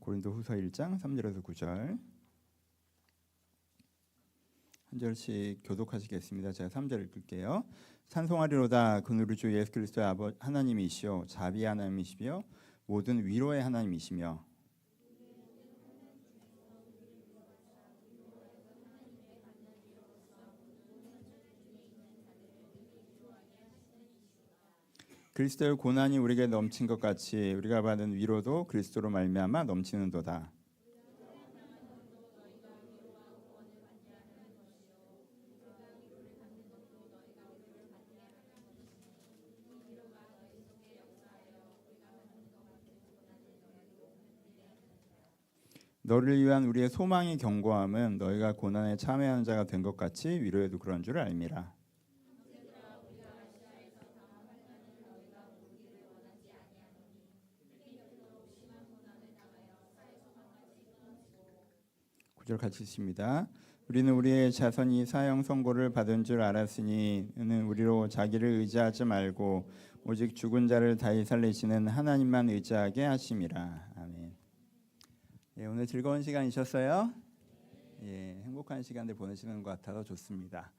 고린도후서 1장 3절에서 9절 한 절씩 교독하시겠습니다. 제가 3절 읽을게요. 찬송하리로다. 그는 우리 주 예수 그리스도의 아버지 하나님이시요 자비의 하나님이시며 모든 위로의 하나님이시며 그리스도의 고난이 우리에게 넘친 것 같이 우리가 받은 위로도 그리스도로 말미암아 넘치는도다. 너를 위한 우리의 소망의 견고함은 너희가 고난에 참여하는 자가 된 것 같이 위로에도 그런 줄 알미라. 구절 같이 읽습니다. 우리는 우리의 자손이 사형 선고를 받은 줄 알았으니 이는 우리로 자기를 의지하지 말고 오직 죽은 자를 다시 살리시는 하나님만 의지하게 하심이라. 아멘. 예, 오늘 즐거운 시간이셨어요? 예, 행복한 시간들 보내시는 것 같아서 좋습니다.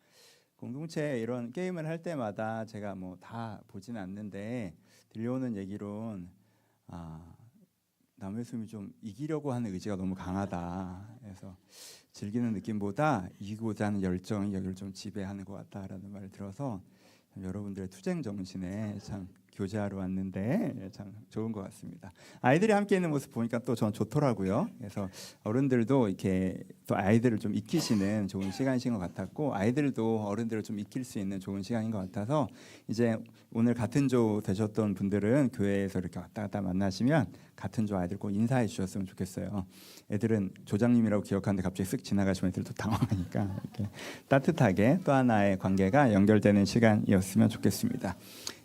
공동체 이런 게임을 할 때마다 제가 뭐 다 보진 않는데 들려오는 얘기론 남회수님이 좀 이기려고 하는 의지가 너무 강하다. 그래서 즐기는 느낌보다 이기고자 하는 열정이 여기를 좀 지배하는 것 같다라는 말을 들어서 여러분들의 투쟁 정신에 참 교제하러 왔는데 참 좋은 것 같습니다. 아이들이 함께 있는 모습 보니까 또 전 좋더라고요. 그래서 어른들도 이렇게 또 아이들을 좀 익히시는 좋은 시간이신 것 같았고, 아이들도 어른들을 좀 익힐 수 있는 좋은 시간인 것 같아서 이제 오늘 같은 조 되셨던 분들은 교회에서 이렇게 왔다 갔다 만나시면 같은 조 아이들 꼭 인사해 주셨으면 좋겠어요. 애들은 조장님이라고 기억하는데 갑자기 쓱 지나가시면 애들도 당황하니까 이렇게 따뜻하게 또 하나의 관계가 연결되는 시간이었으면 좋겠습니다.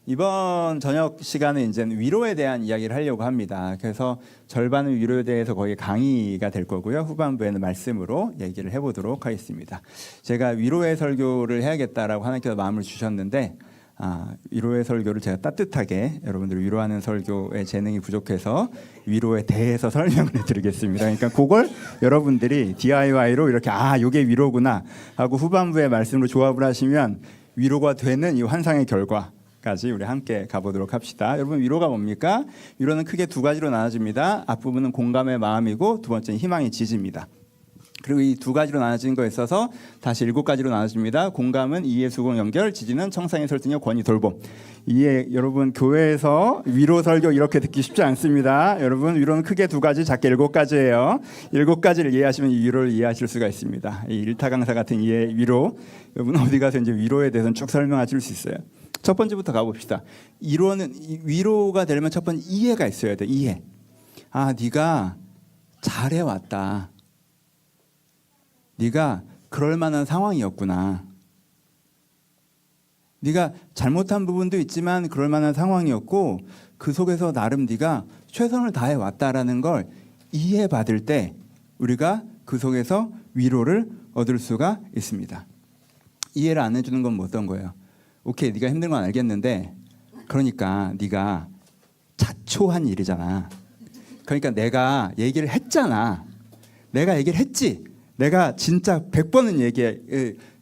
이번 저녁 시간은 이제 위로에 대한 이야기를 하려고 합니다. 그래서 절반은 위로에 대해서 거의 강의가 될 거고요. 후반부에는 말씀으로 얘기를 해보도록 하겠습니다. 제가 위로의 설교를 해야겠다라고 하나님께서 마음을 주셨는데 위로의 설교를 제가 따뜻하게 여러분들을 위로하는 설교의 재능이 부족해서 위로에 대해서 설명을 해드리겠습니다. 그러니까 그걸 여러분들이 DIY로 이렇게 이게 위로구나 하고 후반부의 말씀으로 조합을 하시면 위로가 되는 이 환상의 결과 까지 우리 함께 가보도록 합시다. 여러분, 위로가 뭡니까? 위로는 크게 두 가지로 나눠집니다. 앞부분은 공감의 마음이고 두 번째는 희망의 지지입니다. 그리고 이 두 가지로 나눠진 거에 있어서 다시 7가지로 나눠집니다. 공감은 이해, 수긍, 연결, 지지는 청산의 설득력, 권위, 돌봄. 여러분 교회에서 위로 설교 이렇게 듣기 쉽지 않습니다. 여러분, 위로는 크게 두 가지, 작게 7가지예요. 7가지를 이해하시면 이 위로를 이해하실 수가 있습니다. 이 일타 강사 같은 이해 위로, 여러분 어디 가서 이제 위로에 대해서는 쭉 설명하실 수 있어요. 첫 번째부터 가봅시다. 위로가 되려면 첫 번째 이해가 있어야 돼. 이해. 네가 잘해왔다. 네가 그럴 만한 상황이었구나. 네가 잘못한 부분도 있지만 그럴 만한 상황이었고 그 속에서 나름 네가 최선을 다해왔다라는 걸 이해받을 때 우리가 그 속에서 위로를 얻을 수가 있습니다. 이해를 안 해주는 건 어떤 거예요? 오케이, 네가 힘든 건 알겠는데 그러니까 네가 자초한 일이잖아. 그러니까 내가 얘기를 했잖아. 내가 얘기를 했지. 내가 진짜 100번은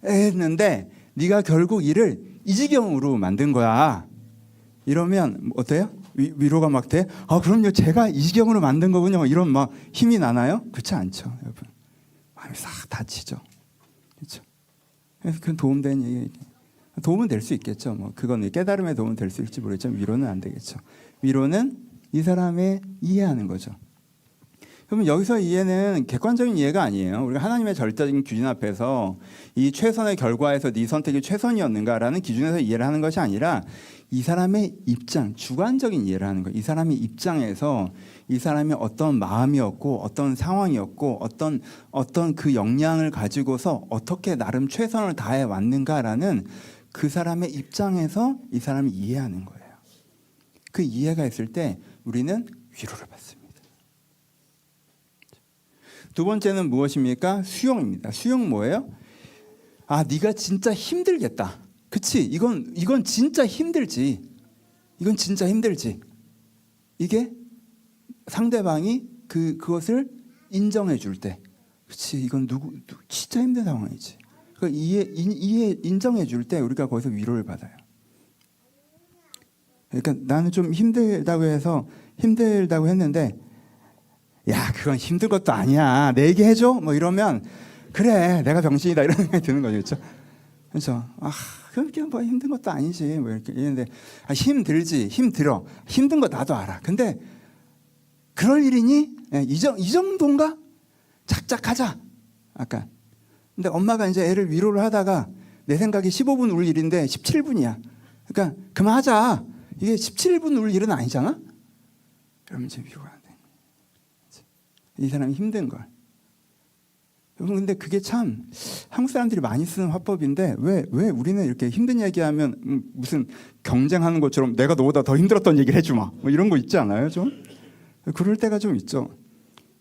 얘기했는데 네가 결국 일을 이 지경으로 만든 거야. 이러면 어때요? 위로가 막 돼? 그럼요. 제가 이 지경으로 만든 거군요. 이런 막 힘이 나나요? 그렇지 않죠, 여러분. 마음이 싹 다치죠. 그렇죠? 그래서 그건 도움되는 얘기. 도움은 될 수 있겠죠. 그건 깨달음에 도움은 될 수 있을지 모르겠지만 위로는 안 되겠죠. 위로는 이 사람의 이해하는 거죠. 그러면 여기서 이해는 객관적인 이해가 아니에요. 우리가 하나님의 절대적인 기준 앞에서 이 최선의 결과에서 네 선택이 최선이었는가라는 기준에서 이해를 하는 것이 아니라 이 사람의 입장, 주관적인 이해를 하는 거예요. 이 사람의 입장에서 이 사람이 어떤 마음이었고 어떤 상황이었고 어떤 그 역량을 가지고서 어떻게 나름 최선을 다해 왔는가라는 그 사람의 입장에서 이 사람이 이해하는 거예요. 그 이해가 있을 때 우리는 위로를 받습니다. 두 번째는 무엇입니까? 수용입니다. 수용 뭐예요? 네가 진짜 힘들겠다. 그치? 이건 진짜 힘들지. 이건 진짜 힘들지. 이게 상대방이 그것을 인정해 줄 때, 그렇지, 이건 누구 진짜 힘든 상황이지. 그 인정해 줄 때 우리가 거기서 위로를 받아요. 그러니까 나는 좀 힘들다고 했는데, 야, 그건 힘든 것도 아니야, 내 얘기 해줘, 뭐 이러면 그래, 내가 병신이다, 이런 생각이 드는 거죠, 그렇죠? 그렇죠. 그게 뭐 힘든 것도 아니지, 뭐 이렇게 이랬는데, 힘들어, 힘든 거 나도 알아. 근데 그럴 일이니? 이 정도인가? 착착하자. 아까. 근데 엄마가 이제 애를 위로를 하다가 내 생각에 15분 울 일인데 17분이야. 그러니까 그만하자. 이게 17분 울 일은 아니잖아. 그러면 이제 위로가 안 돼. 이 사람이 힘든 걸. 여러분, 근데 그게 참 한국 사람들이 많이 쓰는 화법인데 왜 우리는 이렇게 힘든 얘기하면 무슨 경쟁하는 것처럼 내가 너보다 더 힘들었던 얘기를 해주마, 뭐 이런 거 있지 않아요? 좀 그럴 때가 좀 있죠.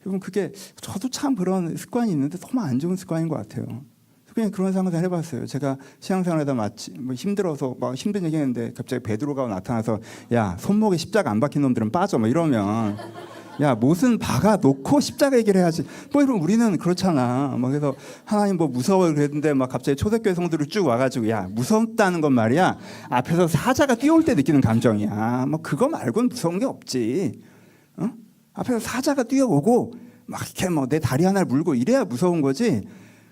여러분, 그게 저도 참 그런 습관이 있는데 너무 안 좋은 습관인 것 같아요. 그냥 그런 상상을 해봤어요. 제가 신앙생활하다 마치 뭐 힘들어서 막 힘든 얘기했는데 갑자기 베드로가 나타나서 야, 손목에 십자가 안 박힌 놈들은 빠져, 뭐 이러면 야, 못은 박아 놓고 십자가 얘기를 해야지. 뭐 이러면 우리는 그렇잖아. 막 그래서 하나님 뭐 무서워 그랬는데 막 갑자기 초대교회 성도를 쭉 와가지고 야, 무섭다는 건 말이야, 앞에서 사자가 뛰어올 때 느끼는 감정이야. 뭐 그거 말고는 무서운 게 없지. 앞에서 사자가 뛰어오고 막 이렇게 뭐 내 다리 하나를 물고 이래야 무서운 거지.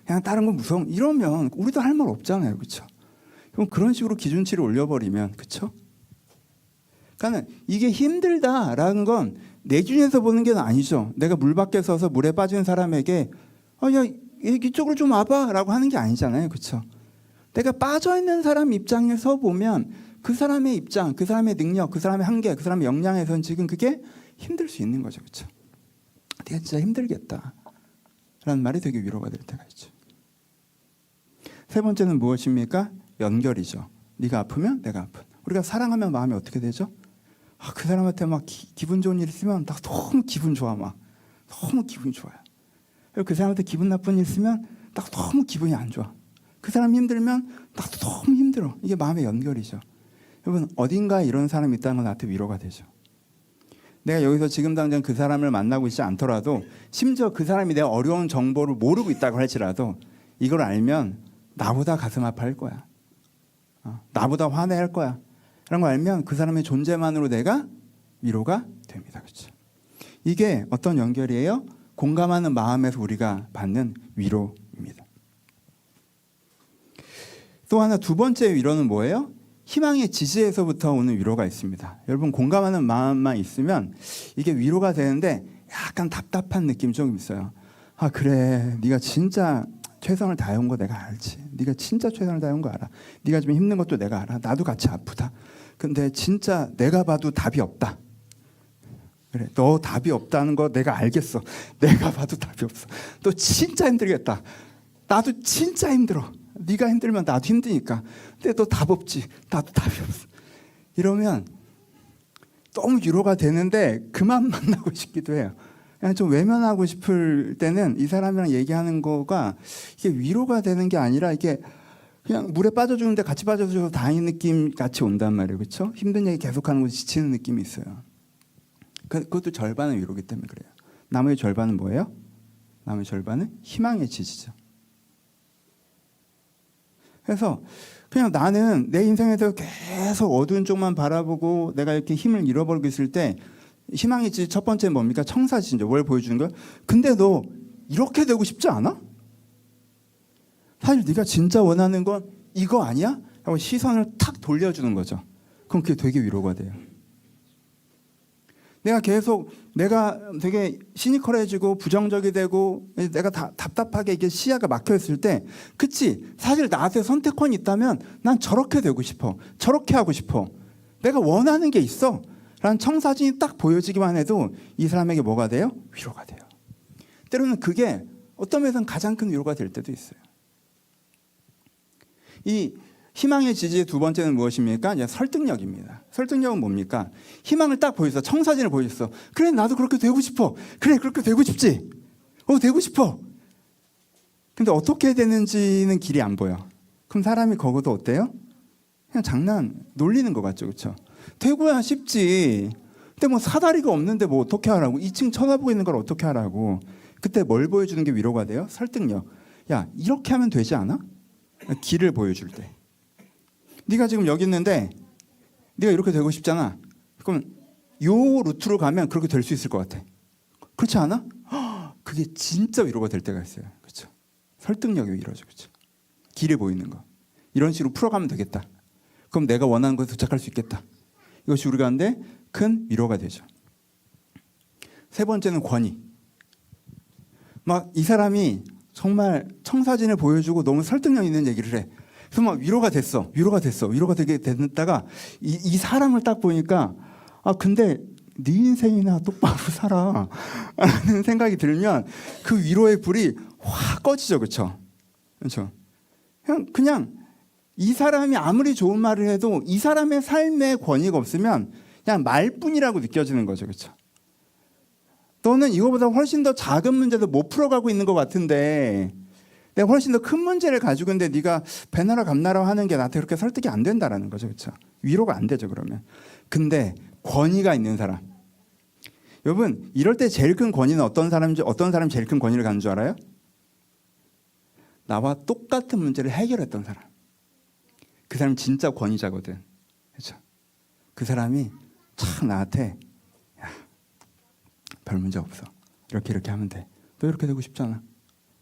그냥 다른 건 무서운, 이러면 우리도 할 말 없잖아요, 그렇죠? 그럼 그런 식으로 기준치를 올려버리면, 그렇죠? 그러니까 이게 힘들다라는 건 내 기준에서 보는 게 아니죠. 내가 물 밖에 서서 물에 빠진 사람에게 야, 이쪽으로 좀 와봐라고 하는 게 아니잖아요, 그렇죠? 내가 빠져 있는 사람 입장에서 보면 그 사람의 입장, 그 사람의 능력, 그 사람의 한계, 그 사람의 역량에서는 지금 그게 힘들 수 있는 거죠, 그렇죠? 내가 진짜 힘들겠다라는 말이 되게 위로가 될 때가 있죠. 세 번째는 무엇입니까? 연결이죠. 네가 아프면 내가 아픈. 우리가 사랑하면 마음이 어떻게 되죠? 그 사람한테 막 기분 좋은 일 있으면 나 너무 기분 좋아, 막 너무 기분이 좋아요. 그 사람한테 기분 나쁜 일 있으면 나 너무 기분이 안 좋아. 그 사람 힘들면 나도 너무 힘들어. 이게 마음의 연결이죠. 여러분, 어딘가에 이런 사람이 있다는 건 나한테 위로가 되죠. 내가 여기서 지금 당장 그 사람을 만나고 있지 않더라도, 심지어 그 사람이 내 어려운 정보를 모르고 있다고 할지라도 이걸 알면 나보다 가슴 아파할 거야. 나보다 화내할 거야. 라는 걸 알면 그 사람의 존재만으로 내가 위로가 됩니다. 그렇죠? 이게 어떤 연결이에요? 공감하는 마음에서 우리가 받는 위로입니다. 또 하나, 두 번째 위로는 뭐예요? 희망의 지지에서부터 오는 위로가 있습니다. 여러분, 공감하는 마음만 있으면 이게 위로가 되는데 약간 답답한 느낌 조금 있어요. 그래, 네가 진짜 최선을 다해온 거 내가 알지. 네가 진짜 최선을 다해온 거 알아. 네가 지금 힘든 것도 내가 알아. 나도 같이 아프다. 근데 진짜 내가 봐도 답이 없다. 그래, 너 답이 없다는 거 내가 알겠어. 내가 봐도 답이 없어. 너 진짜 힘들겠다. 나도 진짜 힘들어. 네가 힘들면 나도 힘드니까. 근데 너 답 없지. 나도 답이 없어. 이러면 너무 위로가 되는데 그만 만나고 싶기도 해요. 그냥 좀 외면하고 싶을 때는 이 사람이랑 얘기하는 거가 이게 위로가 되는 게 아니라 이게 그냥 물에 빠져주는데 같이 빠져줘서 다행인 느낌 같이 온단 말이에요. 그렇죠? 힘든 얘기 계속하는 거 지치는 느낌이 있어요. 그것도 절반은 위로기 때문에 그래요. 나머지 절반은 뭐예요? 나머지 절반은 희망의 지지죠. 그래서 그냥 나는 내 인생에서 계속 어두운 쪽만 바라보고 내가 이렇게 힘을 잃어버리고 있을 때 희망의 지지 첫 번째는 뭡니까? 청사진이죠. 뭘 보여주는 거예요? 근데 너 이렇게 되고 싶지 않아? 사실 네가 진짜 원하는 건 이거 아니야? 하고 시선을 탁 돌려주는 거죠. 그럼 그게 되게 위로가 돼요. 내가 되게 시니컬해지고 부정적이 되고 내가 답답하게 이게 시야가 막혀 있을 때, 그치? 사실 나한테 선택권이 있다면 난 저렇게 되고 싶어. 저렇게 하고 싶어. 내가 원하는 게 있어. 라는 청사진이 딱 보여지기만 해도 이 사람에게 뭐가 돼요? 위로가 돼요. 때로는 그게 어떤 면에서는 가장 큰 위로가 될 때도 있어요. 이 희망의 지지의 두 번째는 무엇입니까? 이제 설득력입니다. 설득력은 뭡니까? 희망을 딱 보여줬어. 청사진을 보여줬어. 그래, 나도 그렇게 되고 싶어. 그래, 그렇게 되고 싶지. 되고 싶어. 근데 어떻게 되는지는 길이 안 보여. 그럼 사람이 거기서 어때요? 그냥 놀리는 것 같죠, 그렇죠? 되고야 쉽지. 근데 뭐 사다리가 없는데 뭐 어떻게 하라고? 2층 쳐다보고 있는 걸 어떻게 하라고? 그때 뭘 보여주는 게 위로가 돼요? 설득력. 야, 이렇게 하면 되지 않아? 길을 보여줄 때. 네가 지금 여기 있는데 네가 이렇게 되고 싶잖아. 그럼 요 루트로 가면 그렇게 될 수 있을 것 같아. 그렇지 않아? 그게 진짜 위로가 될 때가 있어요. 그렇죠? 설득력이 위로죠. 그렇죠? 길을 보이는 거. 이런 식으로 풀어가면 되겠다. 그럼 내가 원하는 곳에 도착할 수 있겠다. 이것이 우리 가운데 큰 위로가 되죠. 세 번째는 권위. 막 이 사람이 정말 청사진을 보여주고 너무 설득력 있는 얘기를 해. 그래서 막 위로가 되게 됐다가 이 사람을 딱 보니까 근데 네 인생이나 똑바로 살아 라는 생각이 들면 그 위로의 불이 확 꺼지죠. 그렇죠? 그렇죠? 그냥 이 사람이 아무리 좋은 말을 해도 이 사람의 삶에 권위가 없으면 그냥 말뿐이라고 느껴지는 거죠. 그렇죠? 너는 이거보다 훨씬 더 작은 문제도 못 풀어가고 있는 것 같은데 내가 훨씬 더 큰 문제를 가지고 있는데 네가 배나라 감나라 하는 게 나한테 그렇게 설득이 안 된다라는 거죠. 그렇죠? 위로가 안 되죠. 그러면. 근데 권위가 있는 사람. 여러분 이럴 때 제일 큰 권위는 어떤 사람이 제일 큰 권위를 갖는 줄 알아요? 나와 똑같은 문제를 해결했던 사람. 그 사람이 진짜 권위자거든. 그렇죠? 그 사람이 참 나한테 야, 별 문제 없어. 이렇게 하면 돼. 너 이렇게 되고 싶잖아.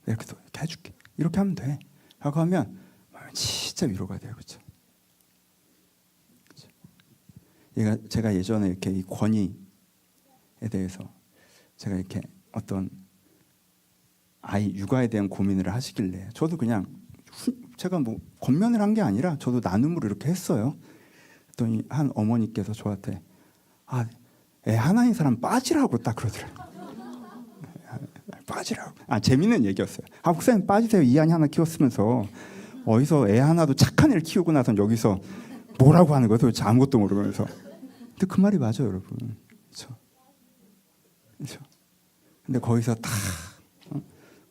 이렇게 해줄게. 이렇게 하면 돼. 라고 하면 진짜 위로가 돼요. 그렇죠? 제가 예전에 이렇게 이 권위에 대해서 제가 이렇게 어떤 아이 육아에 대한 고민을 하시길래 저도 그냥 제가 뭐 권면을 한 게 아니라 저도 나눔으로 이렇게 했어요. 그랬더니 한 어머니께서 저한테 애 하나인 사람 빠지라고 딱 그러더라고요. 빠지라고. 재밌는 얘기였어요. 목사님 빠지세요. 이한이 하나 키웠으면서 어디서 애 하나도 착한 애를 키우고 나선 여기서 뭐라고 하는 거예요? 도대체 아무것도 모르면서. 근데 그 말이 맞아요, 여러분. 그렇죠? 그렇죠? 근데 거기서 다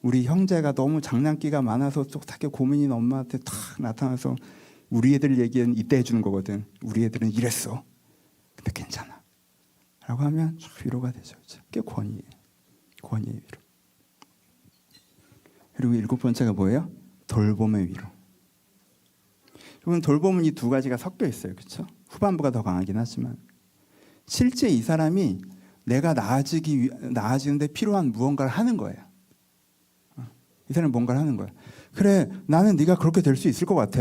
우리 형제가 너무 장난기가 많아서 쪽닥게 고민인 엄마한테 탁 나타나서 우리 애들 얘기는 이때 해주는 거거든. 우리 애들은 이랬어. 근데 괜찮아. 라고 하면 위로가 되죠. 그게 권위예요. 권위의 위로. 그리고 7번째가 뭐예요? 돌봄의 위로. 여러분 돌봄은 이 두 가지가 섞여 있어요. 그렇죠? 후반부가 더 강하긴 하지만 실제 이 사람이 내가 나아지는데 필요한 무언가를 하는 거예요. 이 사람이 뭔가를 하는 거야. 그래, 나는 네가 그렇게 될 수 있을 것 같아.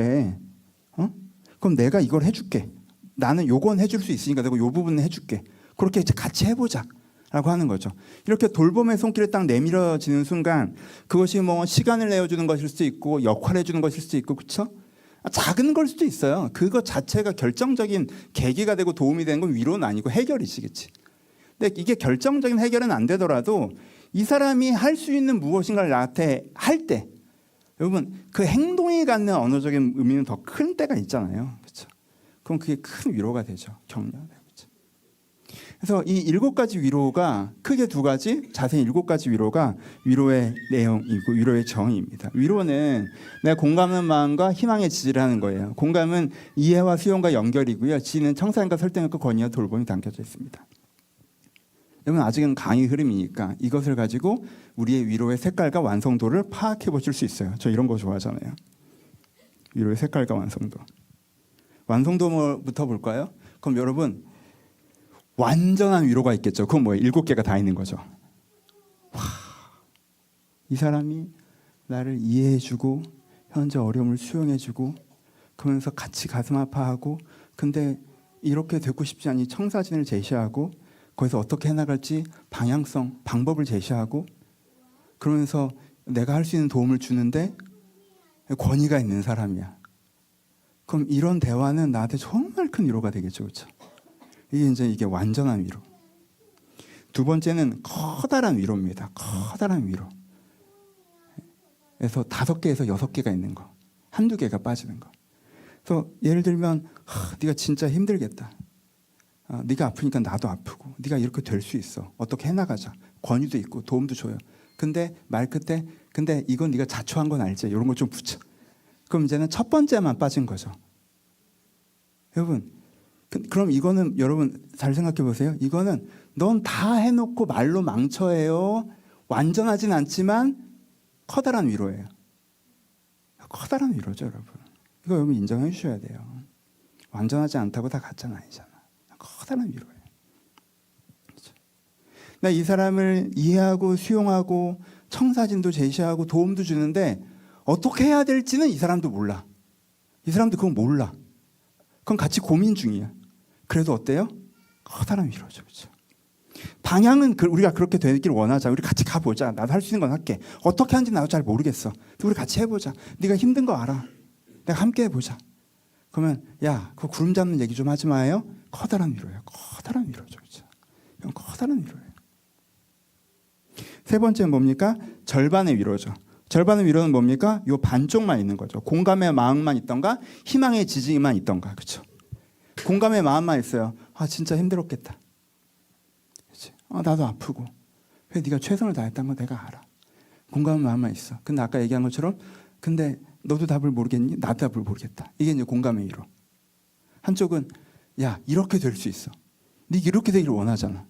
그럼 내가 이걸 해줄게. 나는 요건 해줄 수 있으니까 내가 요 부분은 해줄게. 그렇게 이제 같이 해보자. 라고 하는 거죠. 이렇게 돌봄의 손길에 딱 내밀어지는 순간 그것이 뭐 시간을 내어주는 것일 수도 있고 역할을 해주는 것일 수도 있고 그렇죠? 작은 걸 수도 있어요. 그것 자체가 결정적인 계기가 되고 도움이 되는 건 위로는 아니고 해결이시겠지. 근데 이게 결정적인 해결은 안 되더라도 이 사람이 할 수 있는 무엇인가를 나한테 할 때 여러분 그 행동이 갖는 언어적인 의미는 더 큰 때가 있잖아요. 그렇죠? 그럼 그게 큰 위로가 되죠. 격려가 되죠. 그래서 이 7가지 위로가 크게 2가지, 자세히 7가지 위로가 위로의 내용이고 위로의 정의입니다. 위로는 내가 공감하는 마음과 희망의 지지를 하는 거예요. 공감은 이해와 수용과 연결이고요. 지는 청산과 설득력과 권위와 돌봄이 담겨져 있습니다. 여러분 아직은 강의 흐름이니까 이것을 가지고 우리의 위로의 색깔과 완성도를 파악해 보실 수 있어요. 저 이런 거 좋아하잖아요. 위로의 색깔과 완성도. 완성도부터 볼까요? 그럼 여러분 완전한 위로가 있겠죠. 그건 뭐예요? 7개가 다 있는 거죠. 이 사람이 나를 이해해주고 현재 어려움을 수용해주고 그러면서 같이 가슴 아파하고 근데 이렇게 되고 싶지 않니 청사진을 제시하고 거기서 어떻게 해나갈지 방향성, 방법을 제시하고 그러면서 내가 할 수 있는 도움을 주는데 권위가 있는 사람이야. 그럼 이런 대화는 나한테 정말 큰 위로가 되겠죠. 그렇죠? 이게 완전한 위로. 2번째는 커다란 위로입니다. 커다란 위로. 그래서 5개에서 6개가 있는 거. 1-2개가 빠지는 거. 그래서 예를 들면 네가 진짜 힘들겠다. 네가 아프니까 나도 아프고 네가 이렇게 될 수 있어. 어떻게 해나가자. 권유도 있고 도움도 줘요. 근데 말 끝에 근데 이건 네가 자초한 건 알지? 이런 거 좀 붙여. 그럼 이제는 첫 번째만 빠진 거죠. 여러분 그럼 이거는 여러분 잘 생각해 보세요. 이거는 넌 다 해놓고 말로 망쳐해요. 완전하진 않지만 커다란 위로예요. 커다란 위로죠, 여러분. 이거 여러분 인정해 주셔야 돼요. 완전하지 않다고 다 가짜는 아니잖아. 커다란 위로예요. 그렇죠? 나 이 사람을 이해하고 수용하고 청사진도 제시하고 도움도 주는데 어떻게 해야 될지는 이 사람도 몰라. 이 사람도 그건 몰라. 그건 같이 고민 중이야. 그래도 어때요? 커다란 위로죠. 그렇죠? 방향은 우리가 그렇게 되길 원하자. 우리 같이 가보자. 나도 할 수 있는 건 할게. 어떻게 하는지 나도 잘 모르겠어. 우리 같이 해보자. 네가 힘든 거 알아. 내가 함께 해보자. 그러면 야, 그 구름 잡는 얘기 좀 하지 마요. 커다란 위로예요. 커다란 위로죠. 그렇죠? 이건 커다란 위로예요. 세 번째는 뭡니까? 절반의 위로죠. 절반의 위로는 뭡니까? 요 반쪽만 있는 거죠. 공감의 마음만 있던가 희망의 지지만 있던가. 그렇죠? 공감의 마음만 있어요. 아, 진짜 힘들었겠다. 그렇지? 나도 아프고. 왜 네가 최선을 다했다는 거 내가 알아. 공감의 마음만 있어. 근데 아까 얘기한 것처럼 근데 너도 답을 모르겠니? 나도 답을 모르겠다. 이게 이제 공감의 위로. 한쪽은 야, 이렇게 될 수 있어. 네 이렇게 되기를 원하잖아.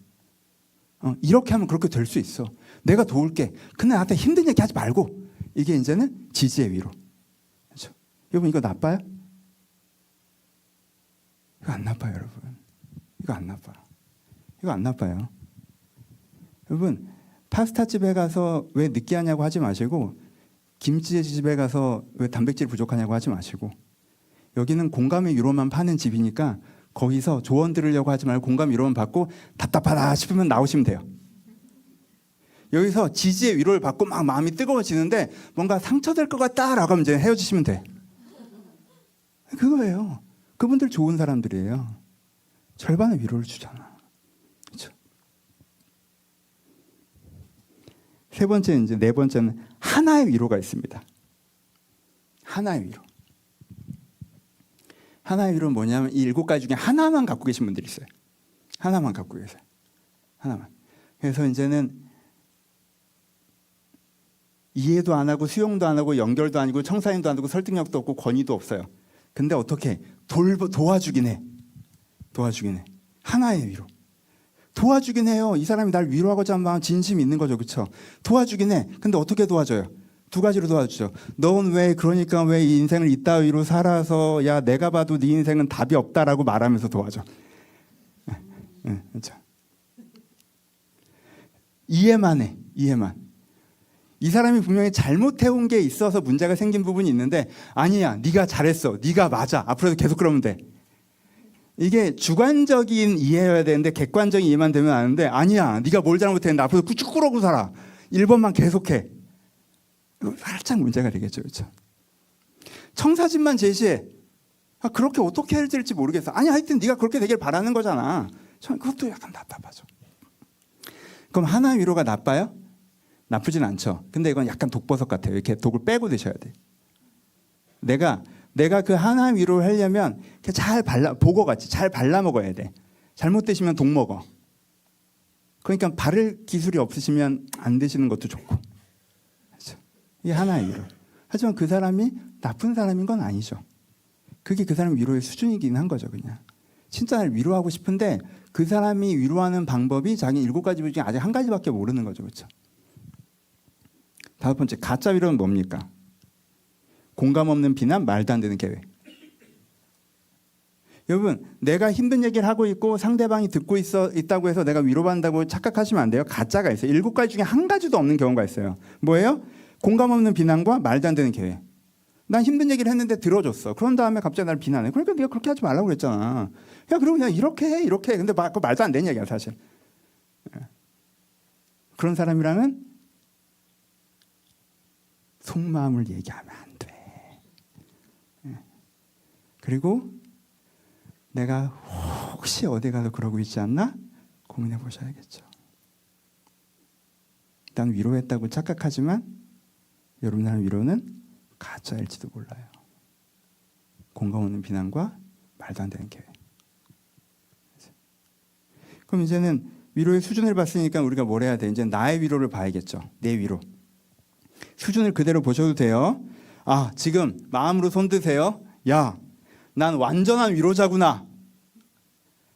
이렇게 하면 그렇게 될 수 있어. 내가 도울게. 근데 나한테 힘든 얘기 하지 말고. 이게 이제는 지지의 위로. 그렇죠? 여러분 이거 나빠요? 이거 안 나빠요, 여러분. 이거 안 나빠. 이거 안 나빠요. 여러분 파스타 집에 가서 왜 느끼하냐고 하지 마시고 김치집에 가서 왜 단백질 부족하냐고 하지 마시고 여기는 공감의 위로만 파는 집이니까 거기서 조언 들으려고 하지 말고 공감 위로만 받고 답답하다 싶으면 나오시면 돼요. 여기서 지지의 위로를 받고 막 마음이 뜨거워지는데 뭔가 상처될 것 같다라고 하면 이제 헤어지시면 돼. 그거예요. 그분들 좋은 사람들이에요. 절반의 위로를 주잖아. 그렇죠? 세 번째 이제 네 번째는 하나의 위로가 있습니다. 하나의 위로. 하나의 위로는 뭐냐면 이 7가지 중에 하나만 갖고 계신 분들이 있어요. 하나만 갖고 계세요. 하나만. 그래서 이제는 이해도 안 하고 수용도 안 하고 연결도 아니고 청사인도 안 하고 설득력도 없고 권위도 없어요. 근데 어떻게 도와주긴 해. 도와주긴 해. 하나의 위로. 도와주긴 해요. 이 사람이 날 위로하고자 하는 마음 진심이 있는 거죠. 그렇죠? 도와주긴 해. 근데 어떻게 도와줘요? 2가지로 도와주죠. 넌 왜 그러니까 왜 이 인생을 이따위로 살아서 야 내가 봐도 네 인생은 답이 없다라고 말하면서 도와줘. 그렇죠? 이해만 해. 이해만. 이 사람이 분명히 잘못해온 게 있어서 문제가 생긴 부분이 있는데 아니야. 네가 잘했어. 네가 맞아. 앞으로도 계속 그러면 돼. 이게 주관적인 이해여야 되는데 객관적인 이해만 되면 아는데 아니야. 네가 뭘 잘못했는데 앞으로 쭉 그러고 살아. 1번만 계속해. 살짝 문제가 되겠죠. 그렇죠? 청사진만 제시해. 그렇게 어떻게 해야 될지 모르겠어. 아니 하여튼 네가 그렇게 되길 바라는 거잖아. 그것도 약간 답답하죠. 그럼 하나의 위로가 나빠요? 나쁘진 않죠. 근데 이건 약간 독버섯 같아요. 이렇게 독을 빼고 드셔야 돼. 내가 그 하나의 위로를 하려면 잘 보고같이 잘 발라 먹어야 돼. 잘못 드시면 독 먹어. 그러니까 바를 기술이 없으시면 안 드시는 것도 좋고. 그렇죠? 이게 하나의 위로. 하지만 그 사람이 나쁜 사람인 건 아니죠. 그게 그 사람 위로의 수준이긴 한 거죠. 그냥 진짜 날 위로하고 싶은데 그 사람이 위로하는 방법이 자기 7가지 중에 아직 1가지밖에 모르는 거죠. 그렇죠? 5번째, 가짜 위로는 뭡니까? 공감 없는 비난, 말도 안 되는 계획. 여러분, 내가 힘든 얘기를 하고 있고 상대방이 듣고 있다고 해서 내가 위로받는다고 착각하시면 안 돼요. 가짜가 있어요. 7가지 중에 1가지도 없는 경우가 있어요. 뭐예요? 공감 없는 비난과 말도 안 되는 계획. 난 힘든 얘기를 했는데 들어줬어. 그런 다음에 갑자기 나를 비난해. 그러니까 네가 그렇게 하지 말라고 그랬잖아. 야, 그럼 그냥 이렇게 해, 이렇게 해. 근데 그거 말도 안 되는 얘기야, 사실. 그런 사람이랑은 속마음을 얘기하면 안 돼. 그리고 내가 혹시 어디 가서 그러고 있지 않나? 고민해 보셔야겠죠. 난 위로했다고 착각하지만 여러분의 위로는 가짜일지도 몰라요. 공감 없는 비난과 말도 안 되는 계획. 그럼 이제는 위로의 수준을 봤으니까 우리가 뭘 해야 돼? 이제 나의 위로를 봐야겠죠. 내 위로. 수준을 그대로 보셔도 돼요. 지금 마음으로 손 드세요. 야, 난 완전한 위로자구나.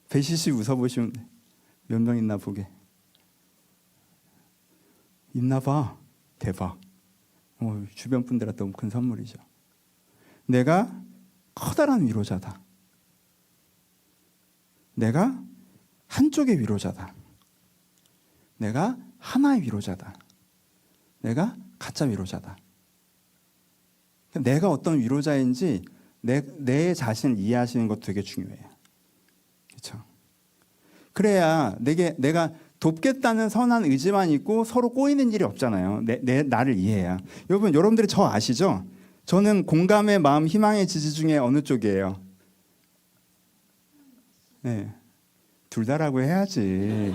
배시시 웃어보시면 몇 명 있나 보게. 있나 봐. 대박. 주변 분들한테 너무 큰 선물이죠. 내가 커다란 위로자다. 내가 한쪽의 위로자다. 내가 하나의 위로자다. 내가 가짜 위로자다. 내가 어떤 위로자인지 내 자신을 이해하시는 것도 되게 중요해요. 그렇죠? 그래야 내가 돕겠다는 선한 의지만 있고 서로 꼬이는 일이 없잖아요. 나를 이해해야. 여러분들이 저 아시죠? 저는 공감의 마음, 희망의 지지 중에 어느 쪽이에요? 네, 둘 다라고 해야지.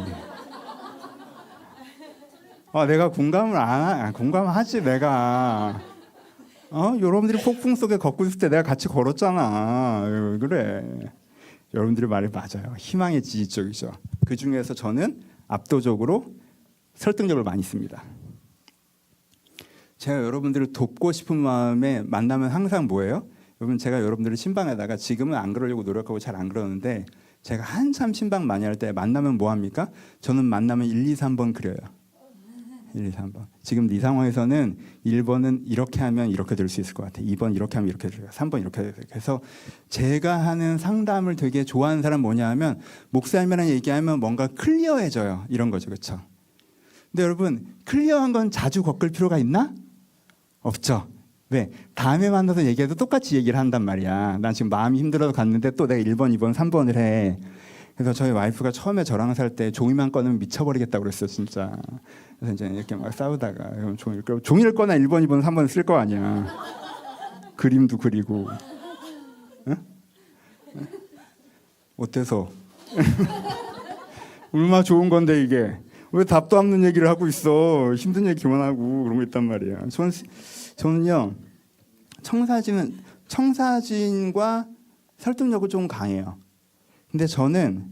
내가 공감하지 내가. 여러분들이 폭풍 속에 걷고 있을 때 내가 같이 걸었잖아. 그래. 여러분들의 말이 맞아요. 희망의 지지 쪽이죠. 그 중에서 저는 압도적으로 설득력을 많이 씁니다. 제가 여러분들을 돕고 싶은 마음에 만나면 항상 뭐예요? 여러분, 제가 여러분들을 신방에다가 지금은 안 그러려고 노력하고 잘 안 그러는데 제가 한참 신방 많이 할 때 만나면 뭐 합니까? 저는 만나면 1, 2, 3번 그려요. 1, 2, 3번. 지금 이 상황에서는 1번은 이렇게 하면 이렇게 될 수 있을 것 같아. 2번 이렇게 하면 이렇게 돼요. 3번 이렇게 돼요. 그래서 제가 하는 상담을 되게 좋아하는 사람 뭐냐 하면 목사님이랑 얘기하면 뭔가 클리어해져요. 이런 거죠. 그렇죠? 근데 여러분, 클리어한 건 자주 겪을 필요가 있나? 없죠. 왜? 다음에 만나서 얘기해도 똑같이 얘기를 한단 말이야. 난 지금 마음이 힘들어서 갔는데 또 내가 1번, 2번, 3번을 해. 그래서 저희 와이프가 처음에 저랑 살 때 종이만 꺼내면 미쳐버리겠다고 그랬어요. 진짜. 그래서 이제 이렇게 막 싸우다가 종이를 꺼내 1번, 2번, 3번 쓸 거 아니야. 그림도 그리고. 응? 어때서? 얼마나 좋은 건데 이게. 왜 답도 없는 얘기를 하고 있어. 힘든 얘기 그만하고 그런 거 있단 말이야. 저는요. 청사진과 설득력은 좀 강해요. 근데 저는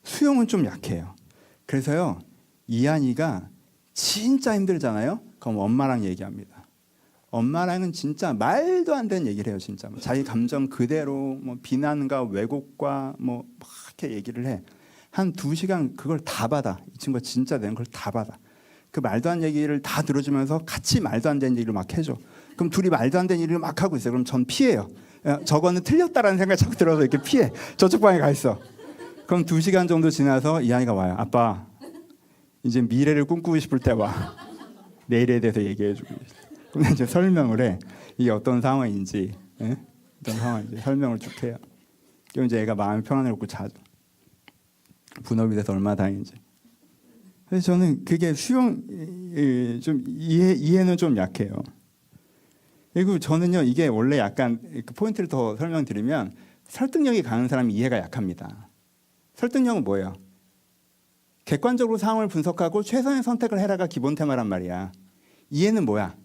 수용은 좀 약해요. 그래서요. 이한이가 진짜 힘들잖아요. 그럼 엄마랑 얘기합니다. 엄마랑은 진짜 말도 안 되는 얘기를 해요. 진짜 자기 감정 그대로 비난과 왜곡과 막 이렇게 얘기를 해. 한 2시간 그걸 다 받아. 이 친구가 진짜 된 걸 다 받아. 그 말도 안 되는 얘기를 다 들어주면서 같이 말도 안 되는 얘기를 막 해줘. 그럼 둘이 말도 안 되는 얘기를 막 하고 있어요. 그럼 전 피해요. 저거는 틀렸다라는 생각이 자꾸 들어서 이렇게 피해. 저쪽 방에 가 있어. 그럼 2시간 정도 지나서 이한이가 와요. 아빠, 이제 미래를 꿈꾸고 싶을 때 와. 내일에 대해서 얘기해주고. 그럼 이제 설명을 해. 이게 어떤 상황인지, 어떤 상황인지 설명을 쭉 해요. 그럼 이제 애가 마음이 평안해졌고 자죠. 분업이 돼서 얼마나 다행인지. 그래서 저는 그게 좀 이해는 좀 약해요. 그리고 저는요, 이게 원래 약간 그 포인트를 더 설명드리면 설득력이 강한 사람이 이해가 약합니다. 설득력은 뭐예요? 객관적으로 상황을 분석하고 최선의 선택을 해라가 기본 테마란 말이야. 이해는 뭐야?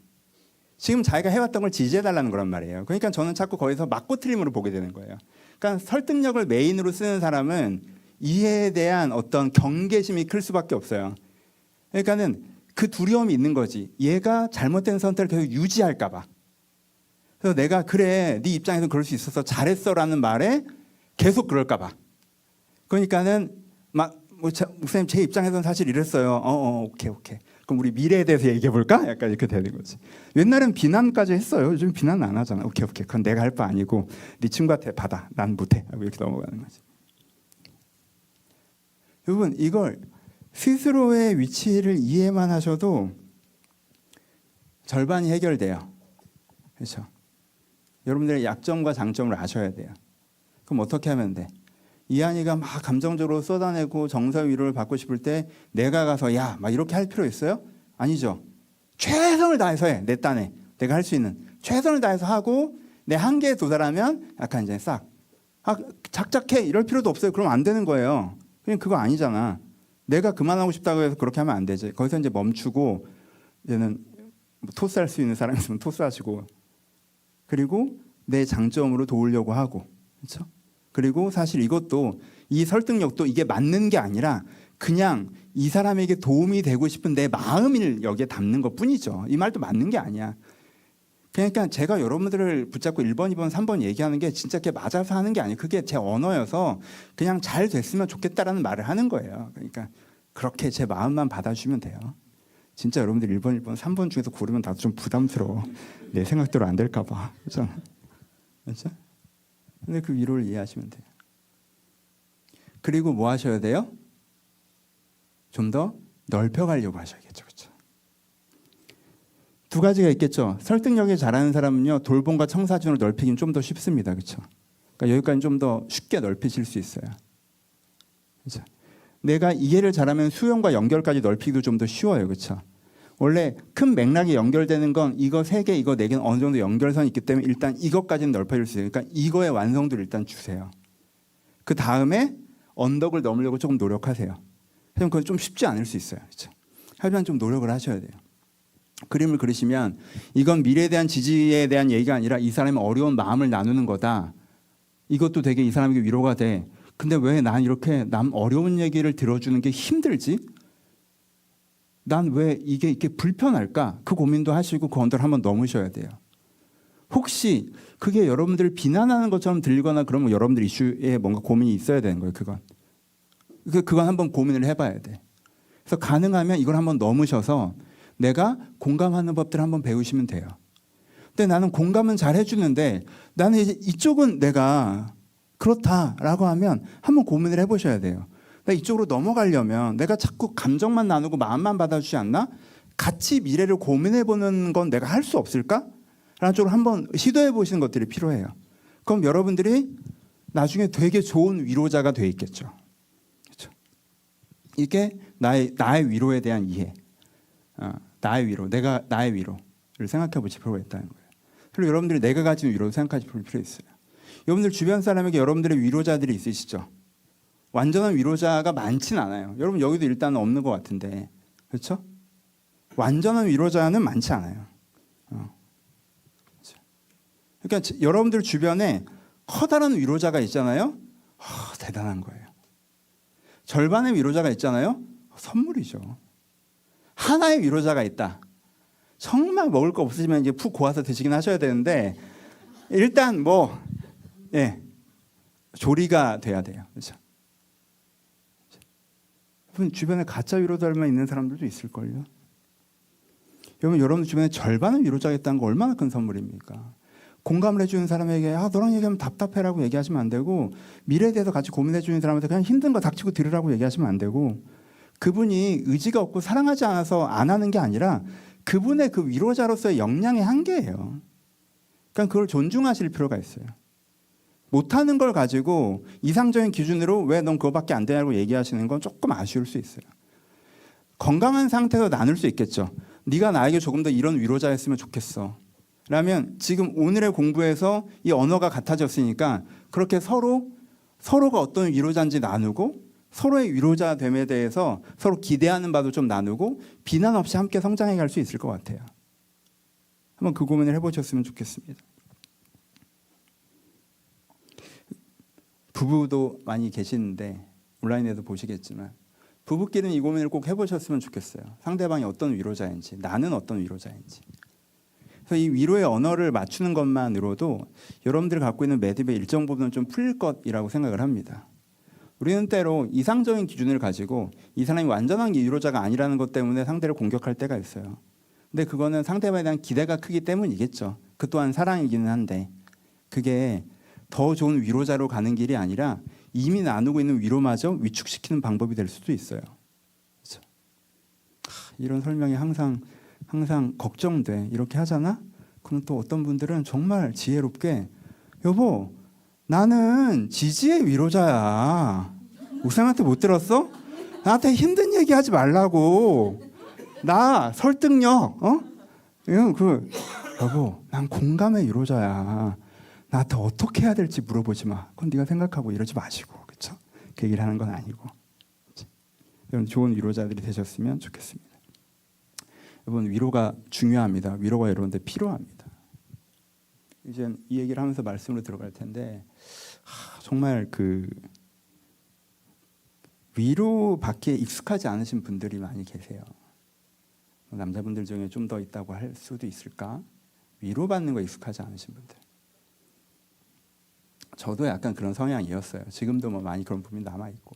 지금 자기가 해왔던 걸 지지해달라는 거란 말이에요. 그러니까 저는 자꾸 거기서 맞고 틀림으로 보게 되는 거예요. 그러니까 설득력을 메인으로 쓰는 사람은 이해에 대한 어떤 경계심이 클 수밖에 없어요. 그러니까는 그 두려움이 있는 거지. 얘가 잘못된 선택을 계속 유지할까 봐. 그래서 내가 그래, 네 입장에서 그럴 수 있어서 잘했어라는 말에 계속 그럴까 봐. 그러니까는 막 목사님 제 입장에서는 사실 이랬어요. 오케이. 그럼 우리 미래에 대해서 얘기해 볼까? 약간 이렇게 되는 거지. 옛날엔 비난까지 했어요. 요즘 비난 안 하잖아. 오케이. 그건 내가 할 바 아니고 네 친구한테 받아. 난 못해. 하고 이렇게 넘어가는 거지. 여러분, 이걸 스스로의 위치를 이해만 하셔도 절반이 해결돼요. 그렇죠? 여러분들의 약점과 장점을 아셔야 돼요. 그럼 어떻게 하면 돼? 이한이가 막 감정적으로 쏟아내고 정서 위로를 받고 싶을 때 내가 가서 야, 막 이렇게 할 필요 있어요? 아니죠. 최선을 다해서 해. 내 딴에 내가 할 수 있는 최선을 다해서 하고 내 한계에 도달하면 약간 이제 싹 작작해 이럴 필요도 없어요. 그럼 안 되는 거예요. 그냥 그거 아니잖아. 내가 그만하고 싶다고 해서 그렇게 하면 안 되지. 거기서 이제 멈추고 얘는 토스할 수 있는 사람 있으면 토스하시고, 그리고 내 장점으로 도우려고 하고, 그렇죠? 그리고 사실 이것도 이 설득력도 이게 맞는 게 아니라 그냥 이 사람에게 도움이 되고 싶은 내 마음을 여기에 담는 것뿐이죠. 이 말도 맞는 게 아니야. 그러니까 제가 여러분들을 붙잡고 1번, 2번, 3번 얘기하는 게 진짜 그게 맞아서 하는 게 아니에요. 그게 제 언어여서 그냥 잘 됐으면 좋겠다라는 말을 하는 거예요. 그러니까 그렇게 제 마음만 받아주면 돼요. 진짜 여러분들 1번, 1번, 3번 중에서 고르면 나도 좀 부담스러워. 내 생각대로 안 될까 봐. 그렇죠? 그렇죠? 근데 그 위로를 이해하시면 돼요. 그리고 뭐 하셔야 돼요? 좀 더 넓혀가려고 하셔야겠죠. 그렇죠? 두 가지가 있겠죠. 설득력이 잘하는 사람은요, 돌봄과 청사진으로 넓히긴 좀 더 쉽습니다. 그렇죠? 그러니까 여기까지 좀 더 쉽게 넓히실 수 있어요. 그렇죠? 내가 이해를 잘하면 수용과 연결까지 넓히기도 좀 더 쉬워요. 그렇죠? 원래 큰 맥락이 연결되는 건 이거 3개, 이거 4개는 어느 정도 연결선이 있기 때문에 일단 이것까지는 넓혀줄 수 있어요. 그러니까 이거의 완성도를 일단 주세요. 그 다음에 언덕을 넘으려고 조금 노력하세요. 하지만 그건 좀 쉽지 않을 수 있어요. 그렇죠? 하지만 좀 노력을 하셔야 돼요. 그림을 그리시면 이건 미래에 대한 지지에 대한 얘기가 아니라 이 사람의 어려운 마음을 나누는 거다. 이것도 되게 이 사람에게 위로가 돼. 근데 왜 난 이렇게 남 어려운 얘기를 들어주는 게 힘들지? 난 왜 이게 이렇게 불편할까? 그 고민도 하시고 그 언덕을 한번 넘으셔야 돼요. 혹시 그게 여러분들을 비난하는 것처럼 들리거나 그러면 여러분들 이슈에 뭔가 고민이 있어야 되는 거예요. 그건 한번 고민을 해봐야 돼. 그래서 가능하면 이걸 한번 넘으셔서 내가 공감하는 법들을 한번 배우시면 돼요. 근데 나는 공감은 잘 해주는데 나는 이제 이쪽은 내가 그렇다라고 하면 한번 고민을 해보셔야 돼요. 나 이쪽으로 넘어가려면 내가 자꾸 감정만 나누고 마음만 받아주지 않나? 같이 미래를 고민해보는 건 내가 할 수 없을까? 라는 쪽으로 한번 시도해보시는 것들이 필요해요. 그럼 여러분들이 나중에 되게 좋은 위로자가 돼 있겠죠. 그렇죠? 이게 나의 위로에 대한 이해. 나의 위로, 내가 나의 위로를 생각해 보실 필요가 있다는 거예요. 그리고 여러분들이 내가 가진 위로를 생각하실 필요가 있어요. 여러분들 주변 사람에게 여러분들의 위로자들이 있으시죠? 완전한 위로자가 많진 않아요. 여러분 여기도 일단은 없는 것 같은데, 그렇죠? 완전한 위로자는 많지 않아요. 그렇죠? 그러니까 여러분들 주변에 커다란 위로자가 있잖아요. 대단한 거예요. 절반의 위로자가 있잖아요. 선물이죠. 하나의 위로자가 있다. 정말 먹을 거 없으시면 이제 푹 고아서 드시긴 하셔야 되는데 일단 조리가 돼야 돼요. 그렇죠? 여러분 주변에 가짜 위로자만 있는 사람들도 있을걸요. 여러분 주변에 절반은 위로자가 있다는 거 얼마나 큰 선물입니까? 공감을 해주는 사람에게 너랑 얘기하면 답답해라고 얘기하시면 안 되고 미래에 대해서 같이 고민해주는 사람한테 그냥 힘든 거 닥치고 들으라고 얘기하시면 안 되고 그분이 의지가 없고 사랑하지 않아서 안 하는 게 아니라 그분의 그 위로자로서의 역량의 한계예요. 그러니까 그걸 존중하실 필요가 있어요. 못하는 걸 가지고 이상적인 기준으로 왜 넌 그거밖에 안 되냐고 얘기하시는 건 조금 아쉬울 수 있어요. 건강한 상태에서 나눌 수 있겠죠. 네가 나에게 조금 더 이런 위로자였으면 좋겠어. 라면 지금 오늘의 공부에서 이 언어가 같아졌으니까 그렇게 서로가 어떤 위로자인지 나누고 서로의 위로자됨에 대해서 서로 기대하는 바도 좀 나누고 비난 없이 함께 성장해 갈 수 있을 것 같아요. 한번 그 고민을 해보셨으면 좋겠습니다. 부부도 많이 계시는데 온라인에도 보시겠지만 부부끼리는 이 고민을 꼭 해보셨으면 좋겠어요. 상대방이 어떤 위로자인지, 나는 어떤 위로자인지. 그래서 이 위로의 언어를 맞추는 것만으로도 여러분들이 갖고 있는 매듭의 일정 부분은 좀 풀릴 것이라고 생각을 합니다. 우리는 때로 이상적인 기준을 가지고 이 사람이 완전한 위로자가 아니라는 것 때문에 상대를 공격할 때가 있어요. 근데 그거는 상대방에 대한 기대가 크기 때문이겠죠. 그 또한 사랑이기는 한데 그게 더 좋은 위로자로 가는 길이 아니라 이미 나누고 있는 위로마저 위축시키는 방법이 될 수도 있어요. 그렇죠? 이런 설명이 항상 걱정돼. 이렇게 하잖아? 그럼 또 어떤 분들은 정말 지혜롭게 여보 나는 지지의 위로자야. 옥상한테 못 들었어? 나한테 힘든 얘기 하지 말라고. 나 설득력 여보 난 공감의 위로자야. 나한테 어떻게 해야 될지 물어보지 마. 그건 네가 생각하고 이러지 마시고. 그렇죠? 그 얘기를 하는 건 아니고. 여러분 좋은 위로자들이 되셨으면 좋겠습니다. 여러분 위로가 중요합니다. 위로가 여러분들 필요합니다. 이제 이 얘기를 하면서 말씀으로 들어갈 텐데 정말 그 위로밖에 익숙하지 않으신 분들이 많이 계세요. 남자분들 중에 좀 더 있다고 할 수도 있을까? 위로받는 거에 익숙하지 않으신 분들. 저도 약간 그런 성향이었어요. 지금도 뭐 많이 그런 부분이 남아있고.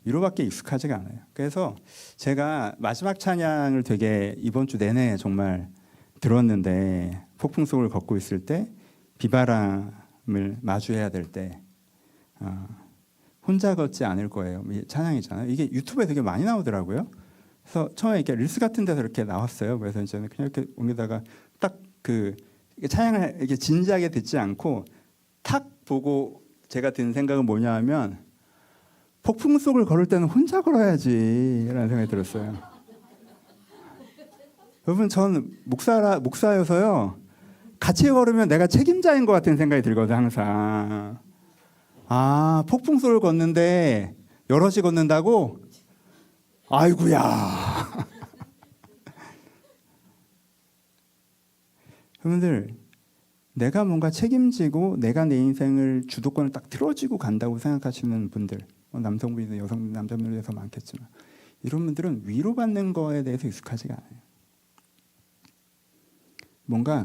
위로받기에 익숙하지가 않아요. 그래서 제가 마지막 찬양을 되게 이번 주 내내 정말 들었는데, 폭풍 속을 걷고 있을 때 비바람을 마주해야 될 때 혼자 걷지 않을 거예요. 이 찬양이잖아요. 이게 유튜브에 되게 많이 나오더라고요. 그래서 처음에 이렇게 릴스 같은 데서 이렇게 나왔어요. 그래서 이제는 그냥 이렇게 옮기다가 딱 그 찬양을 이렇게 진지하게 듣지 않고 탁 보고 제가 든 생각은 뭐냐 하면, 폭풍 속을 걸을 때는 혼자 걸어야지 라는 생각이 들었어요. 여러분, 전 목사여서요, 같이 걸으면 내가 책임자인 것 같은 생각이 들거든요. 항상. 아, 폭풍 속을 걷는데 여럿이 걷는다고? 아이고야. 여러분들, 내가 뭔가 책임지고 내가 내 인생을 주도권을 딱 틀어지고 간다고 생각하시는 분들, 남성분이든 여성분, 남자분들 위해서 많겠지만, 이런 분들은 위로받는 거에 대해서 익숙하지가 않아요. 뭔가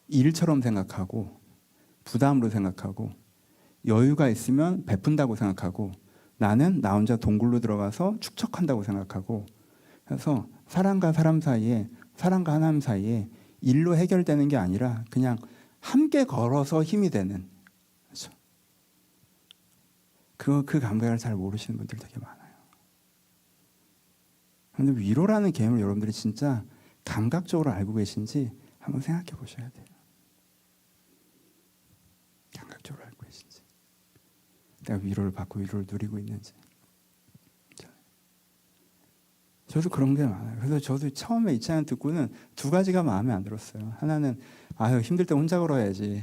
일처럼 생각하고 부담으로 생각하고 여유가 있으면 베푼다고 생각하고, 나는 나 혼자 동굴로 들어가서 축적한다고 생각하고, 그래서 사람과 사람 사이에, 사람과 하나님 사이에 일로 해결되는 게 아니라 그냥 함께 걸어서 힘이 되는, 그렇죠? 그 감각을 잘 모르시는 분들 되게 많아요. 그런데 위로라는 개념을 여러분들이 진짜 감각적으로 알고 계신지 한번 생각해 보셔야 돼요. 감각적으로 알고 계신지, 내가 위로를 받고 위로를 누리고 있는지. 저도 그런 게 많아요. 그래서 저도 처음에 이 찬양 듣고는 두 가지가 마음에 안 들었어요. 하나는 아유, 힘들 때 혼자 걸어야지.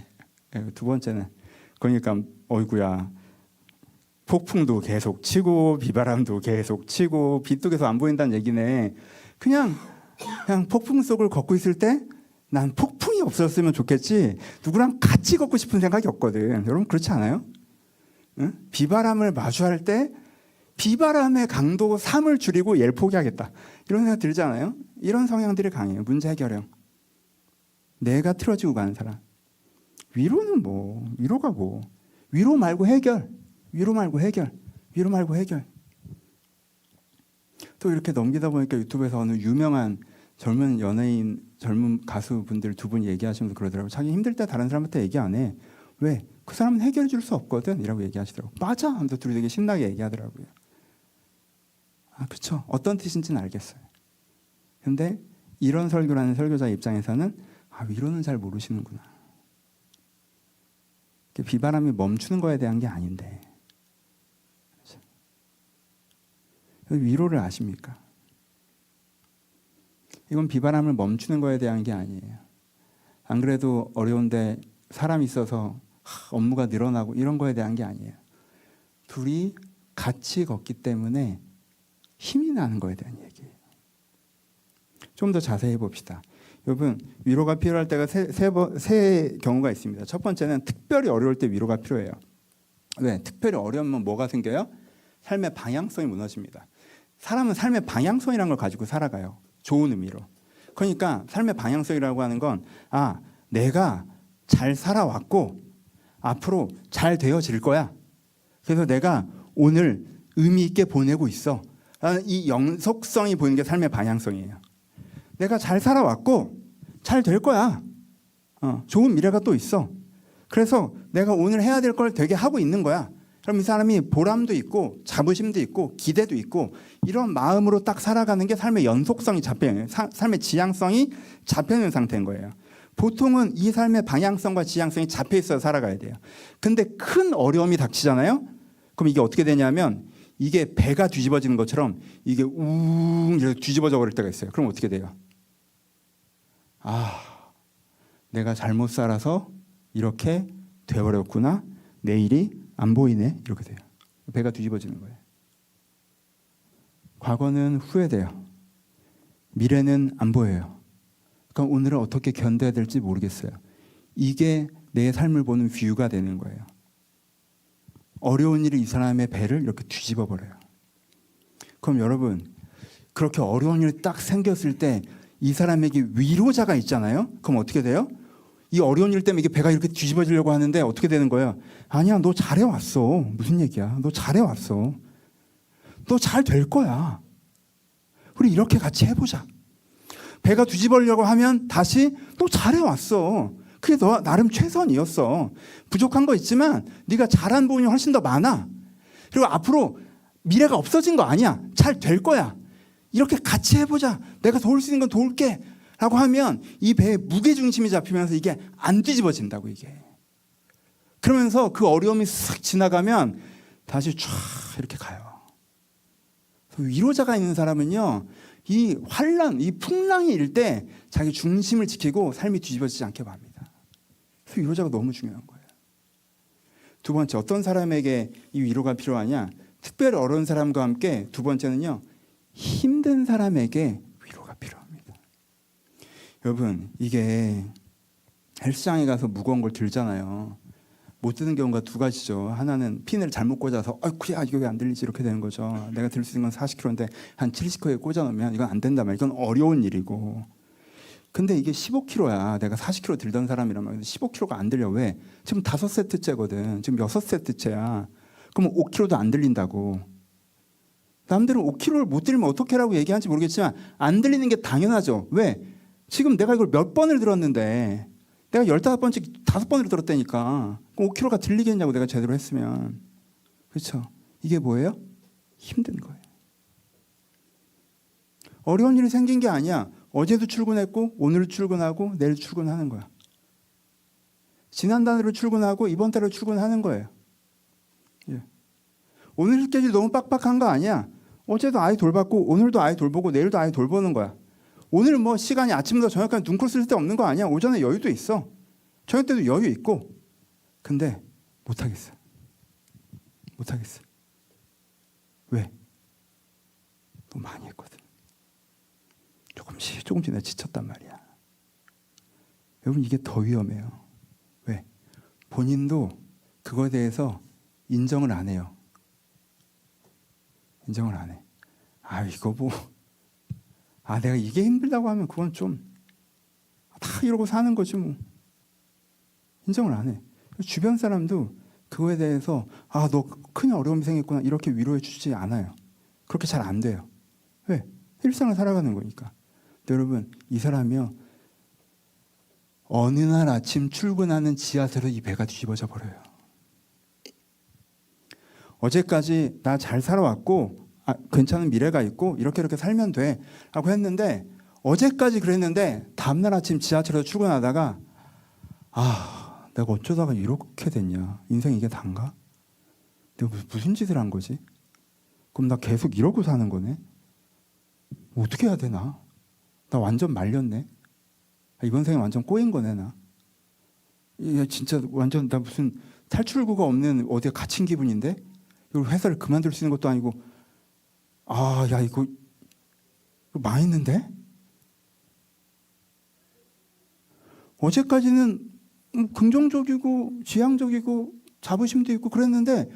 두 번째는 그러니까 어이구야, 폭풍도 계속 치고 비바람도 계속 치고 빛도 계속 안 보인다는 얘기네. 그냥 폭풍 속을 걷고 있을 때 난 폭풍이 없었으면 좋겠지, 누구랑 같이 걷고 싶은 생각이 없거든. 여러분 그렇지 않아요? 응? 비바람을 마주할 때 비바람의 강도 3을 줄이고 얘를 포기하겠다, 이런 생각 들지 않아요? 이런 성향들이 강해요. 문제 해결형, 내가 틀어지고 가는 사람. 위로는 뭐, 위로가 뭐, 위로 말고 해결, 위로 말고 해결, 위로 말고 해결. 또 이렇게 넘기다 보니까 유튜브에서 어느 유명한 젊은 연예인, 젊은 가수분들 두 분 얘기하시면서 그러더라고요. 자기 힘들 때 다른 사람한테 얘기 안 해. 왜? 그 사람은 해결해 줄 수 없거든 이라고 얘기하시더라고요. 맞아 하면서 둘이 되게 신나게 얘기하더라고요. 아, 그렇죠. 어떤 뜻인지는 알겠어요. 근데 이런 설교를 하는 설교자 입장에서는 아, 위로는 잘 모르시는구나. 비바람이 멈추는 거에 대한 게 아닌데, 그렇죠? 위로를 아십니까? 이건 비바람을 멈추는 거에 대한 게 아니에요. 안 그래도 어려운데 사람이 있어서 업무가 늘어나고 이런 거에 대한 게 아니에요. 둘이 같이 걷기 때문에 힘이 나는 거에 대한 얘기예요. 좀 더 자세히 봅시다. 여러분, 위로가 필요할 때가 세 경우가 있습니다. 첫 번째는 특별히 어려울 때 위로가 필요해요. 왜? 특별히 어려우면 뭐가 생겨요? 삶의 방향성이 무너집니다. 사람은 삶의 방향성이라는 걸 가지고 살아가요. 좋은 의미로. 그러니까 삶의 방향성이라고 하는 건, 아, 내가 잘 살아왔고 앞으로 잘 되어질 거야. 그래서 내가 오늘 의미 있게 보내고 있어. 라는 이 영속성이 보이는 게 삶의 방향성이에요. 내가 잘 살아왔고 잘 될 거야. 좋은 미래가 또 있어. 그래서 내가 오늘 해야 될 걸 되게 하고 있는 거야. 그럼 이 사람이 보람도 있고 자부심도 있고 기대도 있고 이런 마음으로 딱 살아가는 게 삶의 연속성이 잡혀있는, 삶의 지향성이 잡혀있는 상태인 거예요. 보통은 이 삶의 방향성과 지향성이 잡혀있어서 살아가야 돼요. 근데 큰 어려움이 닥치잖아요. 그럼 이게 어떻게 되냐면, 이게 배가 뒤집어지는 것처럼 이게 웅 이렇게 뒤집어져 버릴 때가 있어요. 그럼 어떻게 돼요? 아, 내가 잘못 살아서 이렇게 돼버렸구나. 내일이 안 보이네. 이렇게 돼요. 배가 뒤집어지는 거예요. 과거는 후회돼요. 미래는 안 보여요. 그러니까 오늘은 어떻게 견뎌야 될지 모르겠어요. 이게 내 삶을 보는 뷰가 되는 거예요. 어려운 일이 이 사람의 배를 이렇게 뒤집어 버려요. 그럼 여러분, 그렇게 어려운 일이 딱 생겼을 때 이 사람에게 위로자가 있잖아요. 그럼 어떻게 돼요? 이 어려운 일 때문에 이게 배가 이렇게 뒤집어지려고 하는데 어떻게 되는 거예요? 아니야, 너 잘해왔어. 무슨 얘기야? 너 잘해왔어. 너 잘 될 거야. 우리 이렇게 같이 해보자. 배가 뒤집어지려고 하면 다시 너 잘해왔어. 그게 너 나름 최선이었어. 부족한 거 있지만 네가 잘한 부분이 훨씬 더 많아. 그리고 앞으로 미래가 없어진 거 아니야. 잘 될 거야. 이렇게 같이 해보자. 내가 도울 수 있는 건 도울게. 라고 하면 이 배에 무게중심이 잡히면서 이게 안 뒤집어진다고 이게. 그러면서 그 어려움이 싹 지나가면 다시 쫙 이렇게 가요. 위로자가 있는 사람은요. 이 환란, 이 풍랑이 일 때 자기 중심을 지키고 삶이 뒤집어지지 않게 합니다. 그래서 위로자가 너무 중요한 거예요. 두 번째, 어떤 사람에게 이 위로가 필요하냐? 특별히 어려운 사람과 함께 두 번째는요. 힘든 사람에게 위로가 필요합니다. 여러분, 이게 헬스장에 가서 무거운 걸 들잖아요. 못 드는 경우가 두 가지죠. 하나는 핀을 잘못 꽂아서 아이쿠야 이거 왜 안 들리지 이렇게 되는 거죠. 내가 들 수 있는 건 40kg인데 한 70kg에 꽂아놓으면 이건 안 된단 말이에요. 이건 어려운 일이고. 근데 이게 15kg야. 내가 40kg 들던 사람이란 말이야. 15kg가 안 들려. 왜? 지금 5세트째거든. 지금 6세트째야. 그럼 5kg도 안 들린다고. 남들은 5kg를 못 들리면 어떻게 하라고 얘기하는지 모르겠지만 안 들리는 게 당연하죠. 왜? 지금 내가 이걸 몇 번을 들었는데 내가 15번째 5번을 들었다니까. 그럼 5kg가 들리겠냐고 내가 제대로 했으면. 그렇죠? 이게 뭐예요? 힘든 거예요. 어려운 일이 생긴 게 아니야. 어제도 출근했고 오늘 출근하고 내일 출근하는 거야. 지난달로 출근하고 이번 달로 출근하는 거예요. 예. 오늘 스케줄이 너무 빡빡한 거 아니야. 어제도 아이 돌봤고 오늘도 아이 돌보고 내일도 아이 돌보는 거야. 오늘 뭐 시간이 아침부터 저녁까지 눈코 쓸 데 없는 거 아니야. 오전에 여유도 있어. 저녁 때도 여유 있고. 근데 못하겠어. 못하겠어. 왜? 너무 많이 했거든. 조금씩 내가 지쳤단 말이야. 여러분 이게 더 위험해요. 왜? 본인도 그거에 대해서 인정을 안 해요. 인정을 안 해. 아 이거 뭐 내가 이게 힘들다고 하면 그건 좀 다 이러고 사는 거지 뭐. 인정을 안 해. 주변 사람도 그거에 대해서 너 큰 어려움이 생겼구나 이렇게 위로해 주지 않아요. 그렇게 잘 안 돼요. 왜? 일상을 살아가는 거니까. 근데 여러분 이 사람이요. 어느 날 아침 출근하는 지하철로 이 배가 뒤집어져 버려요. 어제까지 나 잘 살아왔고 괜찮은 미래가 있고 이렇게 살면 돼 라고 했는데 어제까지 그랬는데 다음날 아침 지하철에서 출근하다가 내가 어쩌다가 이렇게 됐냐. 인생 이게 단가? 내가 무슨 짓을 한 거지? 그럼 나 계속 이러고 사는 거네? 어떻게 해야 되나? 나 완전 말렸네. 이번 생에 완전 꼬인 거네 나. 진짜 완전 나 무슨 탈출구가 없는 어디에 갇힌 기분인데? 이걸 회사를 그만둘 수 있는 것도 아니고 야 이거 망했는데? 어제까지는 긍정적이고 지향적이고 자부심도 있고 그랬는데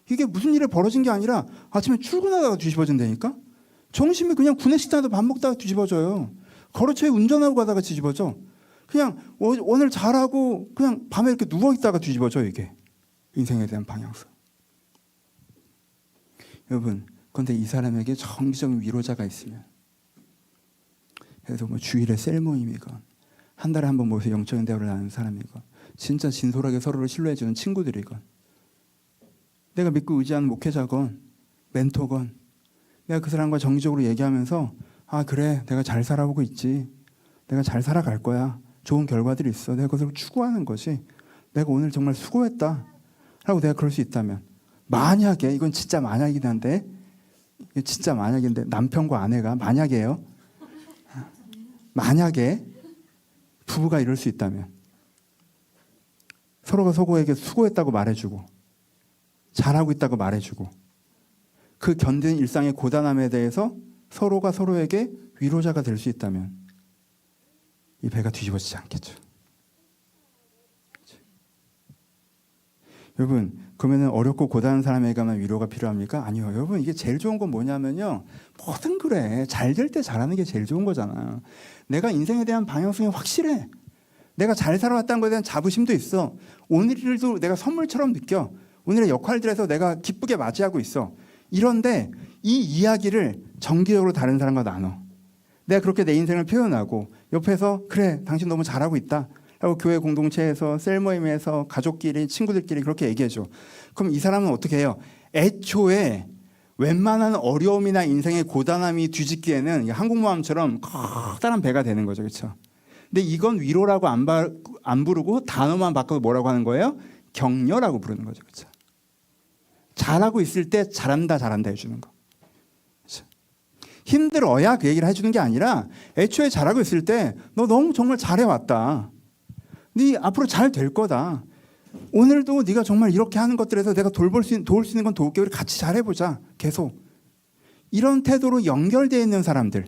이게 무슨 일이 벌어진 게 아니라 아침에 출근하다가 뒤집어진다니까? 점심에 그냥 구내식당에서 밥 먹다가 뒤집어져요. 거래처에 운전하고 가다가 뒤집어져. 그냥 오늘 잘하고 그냥 밤에 이렇게 누워있다가 뒤집어져 이게. 인생에 대한 방향성. 여러분 그런데 이 사람에게 정기적인 위로자가 있으면 그래서 뭐 주일에 셀 모임이건 한 달에 한 번 모여서 영적인 대화를 나누는 사람이건 진짜 진솔하게 서로를 신뢰해주는 친구들이건 내가 믿고 의지하는 목회자건 멘토건 내가 그 사람과 정기적으로 얘기하면서 그래 내가 잘 살아오고 있지. 내가 잘 살아갈 거야. 좋은 결과들이 있어. 내가 그것을 추구하는 것이 내가 오늘 정말 수고했다 라고 내가 그럴 수 있다면 만약에 이건 진짜 만약이긴 한데 진짜 만약인데 남편과 아내가 만약에요. 만약에 부부가 이럴 수 있다면 서로가 서로에게 수고했다고 말해주고 잘하고 있다고 말해주고 그 견딘 일상의 고단함에 대해서 서로가 서로에게 위로자가 될 수 있다면 이 배가 뒤집어지지 않겠죠. 여러분, 그러면은 어렵고 고단한 사람에게만 위로가 필요합니까? 아니요. 여러분, 이게 제일 좋은 건 뭐냐면요. 뭐든 그래. 잘 될 때 잘하는 게 제일 좋은 거잖아. 내가 인생에 대한 방향성이 확실해. 내가 잘 살아왔다는 것에 대한 자부심도 있어. 오늘도 내가 선물처럼 느껴. 오늘의 역할들에서 내가 기쁘게 맞이하고 있어. 이런데 이 이야기를 정기적으로 다른 사람과 나눠. 내가 그렇게 내 인생을 표현하고 옆에서 그래, 당신 너무 잘하고 있다. 라고 교회 공동체에서 셀 모임에서 가족끼리 친구들끼리 그렇게 얘기해줘. 그럼 이 사람은 어떻게 해요? 애초에 웬만한 어려움이나 인생의 고단함이 뒤집기에는 한국마음처럼 커다란 배가 되는 거죠. 그렇죠? 근데 이건 위로라고 안 부르고 단어만 바꿔서 뭐라고 하는 거예요? 격려라고 부르는 거죠. 그렇죠? 잘하고 있을 때 잘한다 해주는 거. 그렇죠? 힘들어야 그 얘기를 해주는 게 아니라 애초에 잘하고 있을 때 너 너무 정말 잘해왔다. 네 앞으로 잘 될 거다. 오늘도 네가 정말 이렇게 하는 것들에서 내가 도울 수 있는 건 도울게. 우리 같이 잘해보자. 계속. 이런 태도로 연결되어 있는 사람들,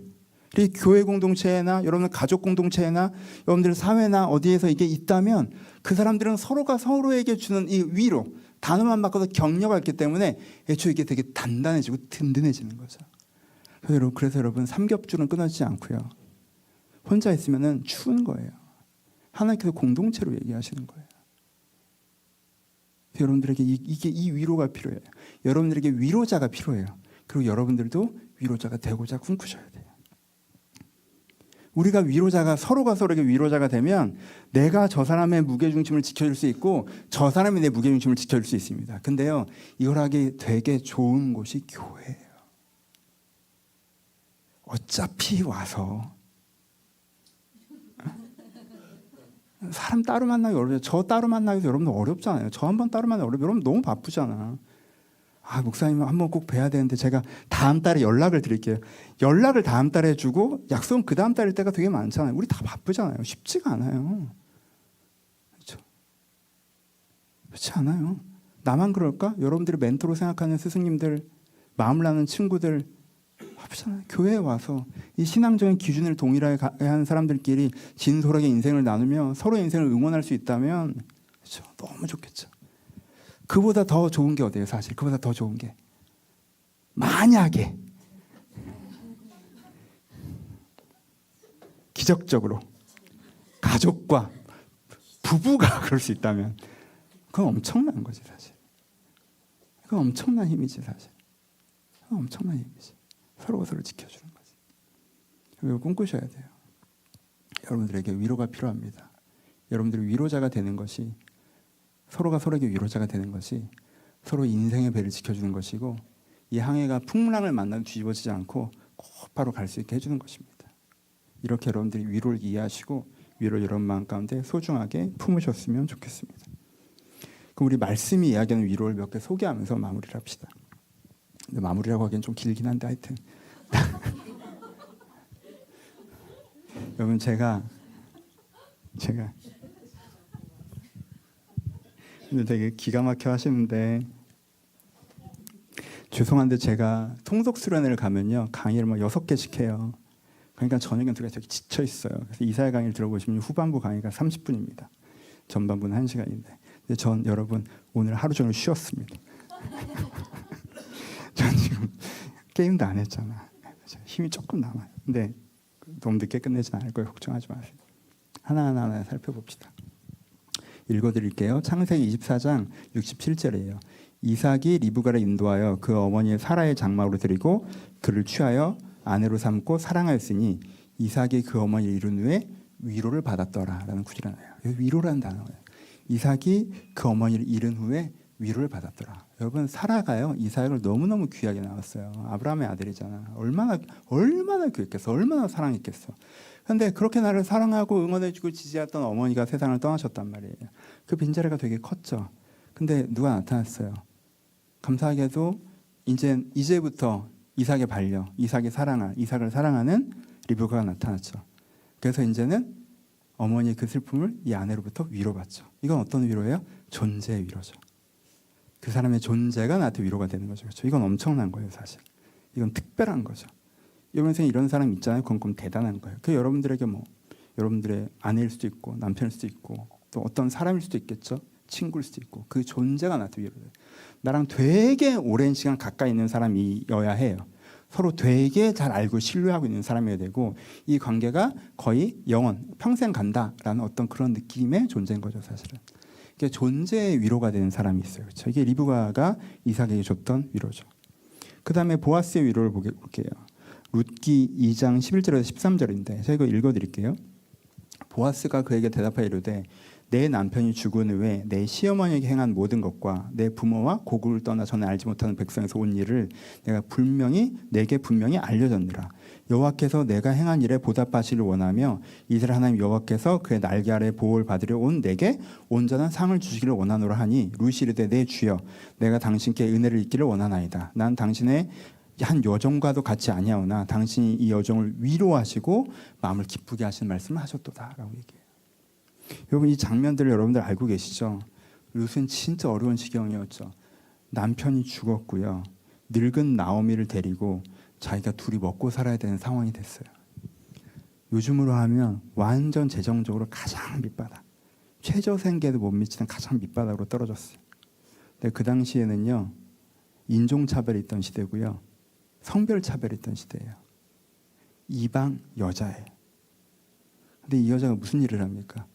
교회 공동체나 여러분들 가족 공동체나 여러분들 사회나 어디에서 이게 있다면 그 사람들은 서로가 서로에게 주는 이 위로, 단어만 바꿔서 격려가 있기 때문에 애초에 이게 되게 단단해지고 든든해지는 거죠. 그래서 여러분, 삼겹줄은 끊어지지 않고요. 혼자 있으면 추운 거예요. 하나님께서 공동체로 얘기하시는 거예요. 여러분들에게 이 위로가 필요해요. 여러분들에게 위로자가 필요해요. 그리고 여러분들도 위로자가 되고자 꿈꾸셔야 돼요. 우리가 서로가 서로에게 위로자가 되면 내가 저 사람의 무게중심을 지켜줄 수 있고 저 사람이 내 무게중심을 지켜줄 수 있습니다. 근데요, 이걸 하기 되게 좋은 곳이 교회예요. 어차피 와서 사람 따로 만나기 어렵죠. 저 따로 만나기도 여러분 어렵잖아요. 저 한 번 따로 만나기 어렵죠. 여러분 너무 바쁘잖아. 목사님 한번 꼭 뵈야 되는데 제가 다음 달에 연락을 드릴게요. 연락을 다음 달에 해주고 약속은 그 다음 달일 때가 되게 많잖아요. 우리 다 바쁘잖아요. 쉽지가 않아요. 그렇죠? 그렇지 않아요. 나만 그럴까? 여러분들이 멘토로 생각하는 스승님들, 마음을 나눈 친구들 바쁘잖아요. 교회에 와서 이 신앙적인 기준을 동일하게 한 사람들끼리 진솔하게 인생을 나누며 서로 인생을 응원할 수 있다면 그렇죠? 너무 좋겠죠. 그보다 더 좋은 게 어디예요? 사실 그보다 더 좋은 게 만약에 기적적으로 가족과 부부가 그럴 수 있다면 그건 엄청난 거지 사실. 그건 엄청난 힘이지 사실. 그건 엄청난 힘이지. 서로가 서로 지켜주는 거지. 이걸 꿈꾸셔야 돼요. 여러분들에게 위로가 필요합니다. 여러분들이 위로자가 되는 것이 서로가 서로에게 위로자가 되는 것이 서로 인생의 배를 지켜주는 것이고 이 항해가 풍랑을 만나도 뒤집어지지 않고 곧바로 갈 수 있게 해주는 것입니다. 이렇게 여러분들이 위로를 이해하시고 위로를 여러분 마음 가운데 소중하게 품으셨으면 좋겠습니다. 그럼 우리 말씀이 이야기하는 위로를 몇 개 소개하면서 마무리를 합시다. 근데 마무리라고 하기엔 좀 길긴 한데 하여튼 여러분 제가 근데 되게 기가 막혀 하시는데 죄송한데 제가 통속 수련회를 가면요 강의를 막 6개씩 해요. 그러니까 저녁엔 되게 지쳐 있어요. 그래서 이사회 강의를 들어보시면 후반부 강의가 30분입니다. 전반부는 1시간인데 근데 전 여러분 오늘 하루 종일 쉬었습니다. 전 지금 게임도 안 했잖아. 힘이 조금 남아요. 근데 너무 늦게 끝내진 않을 거예요. 걱정하지 마세요. 하나하나 살펴봅시다. 읽어드릴게요. 창세기 24장 67절이에요. 이삭이 리브가를 인도하여 그 어머니의 사라의 장막으로 드리고 그를 취하여 아내로 삼고 사랑하였으니 이삭이 그 어머니를 이룬 후에 위로를 받았더라 라는 구절이 나와요. 위로라는 단어예요. 이삭이 그 어머니를 잃은 후에 위로를 받았더라. 여러분 사라가요 이삭을 너무너무 귀하게 낳았어요. 아브라함의 아들이잖아. 얼마나 귀했겠어. 얼마나 사랑했겠어. 그런데 그렇게 나를 사랑하고 응원해주고 지지했던 어머니가 세상을 떠나셨단 말이에요. 그 빈자리가 되게 컸죠. 근데 누가 나타났어요. 감사하게도 이제부터 이삭의 반려, 이삭을 사랑하는 리브가가 나타났죠. 그래서 이제는 어머니의 그 슬픔을 이 아내로부터 위로받죠. 이건 어떤 위로예요? 존재의 위로죠. 그 사람의 존재가 나한테 위로가 되는 거죠. 그렇죠? 이건 엄청난 거예요, 사실. 이건 특별한 거죠. 여러분 생에 이런 사람 있잖아요. 그건 대단한 거예요. 그 여러분들에게 여러분들의 아내일 수도 있고 남편일 수도 있고 또 어떤 사람일 수도 있겠죠. 친구일 수도 있고 그 존재가 나한테 위로돼. 나랑 되게 오랜 시간 가까이 있는 사람이어야 해요. 서로 되게 잘 알고 신뢰하고 있는 사람이어야 되고 이 관계가 거의 영원, 평생 간다라는 어떤 그런 느낌의 존재인 거죠, 사실은. 이게 존재의 위로가 되는 사람이 있어요. 그렇죠? 이게 리브가가 이삭에게 줬던 위로죠. 그 다음에 보아스의 위로를 볼게요. 룻기 2장 11절에서 13절인데 제가 이거 읽어드릴게요. 보아스가 그에게 대답하여 이르되 내 남편이 죽은 후에 내 시어머니에게 행한 모든 것과 내 부모와 고국을 떠나 전에 알지 못하는 백성에서 온 일을 내게 분명히 알려졌느라. 여호와께서 내가 행한 일에 보답하시기를 원하며 이스라엘 하나님 여호와께서 그의 날개 아래 보호를 받으려 온 내게 온전한 상을 주시기를 원하노라 하니 룻이 이르되 내 주여 내가 당신께 은혜를 입기를 원하나이다. 난 당신의 한 여종과도 같이 아니하오나 당신이 이 여종을 위로하시고 마음을 기쁘게 하시는 말씀을 하셨도다라고 얘기해요. 여러분 이 장면들을 여러분들 알고 계시죠? 룻은 진짜 어려운 지경이었죠. 남편이 죽었고요. 늙은 나오미를 데리고 자기가 둘이 먹고 살아야 되는 상황이 됐어요. 요즘으로 하면 완전 재정적으로 가장 밑바닥, 최저생계도 못 미치는 가장 밑바닥으로 떨어졌어요. 근데 그 당시에는요 인종차별이 있던 시대고요, 성별차별이 있던 시대예요. 이방 여자예요. 근데 이 여자가 무슨 일을 합니까?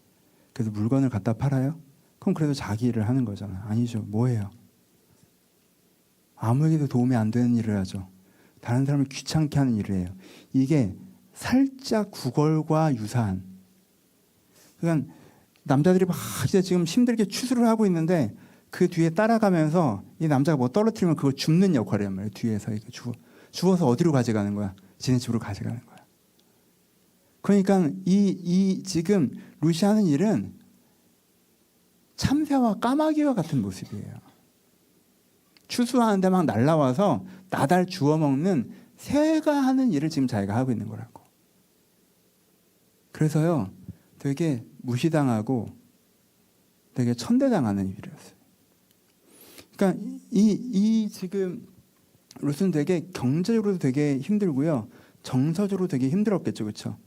그래서 물건을 갖다 팔아요? 그럼 그래도 자기 일을 하는 거잖아요. 아니죠. 뭐예요? 아무에게도 도움이 안 되는 일을 하죠. 다른 사람을 귀찮게 하는 일을 해요. 이게 살짝 구걸과 유사한. 그러니까 남자들이 막 이제 지금 힘들게 추수를 하고 있는데 그 뒤에 따라가면서 이 남자가 뭐 떨어뜨리면 그걸 줍는 역할이란 말이에요. 뒤에서 이렇게 주워서 어디로 가져가는 거야? 지네 집으로 가져가는 거야. 그러니까 이 지금 룻이 하는 일은 참새와 까마귀와 같은 모습이에요. 추수하는데 막 날라와서 나달 주워 먹는 새가 하는 일을 지금 자기가 하고 있는 거라고. 그래서요 되게 무시당하고 되게 천대당하는 일이었어요. 그러니까 이 지금 룻은 되게 경제적으로도 되게 힘들고요, 정서적으로 되게 힘들었겠죠, 그렇죠?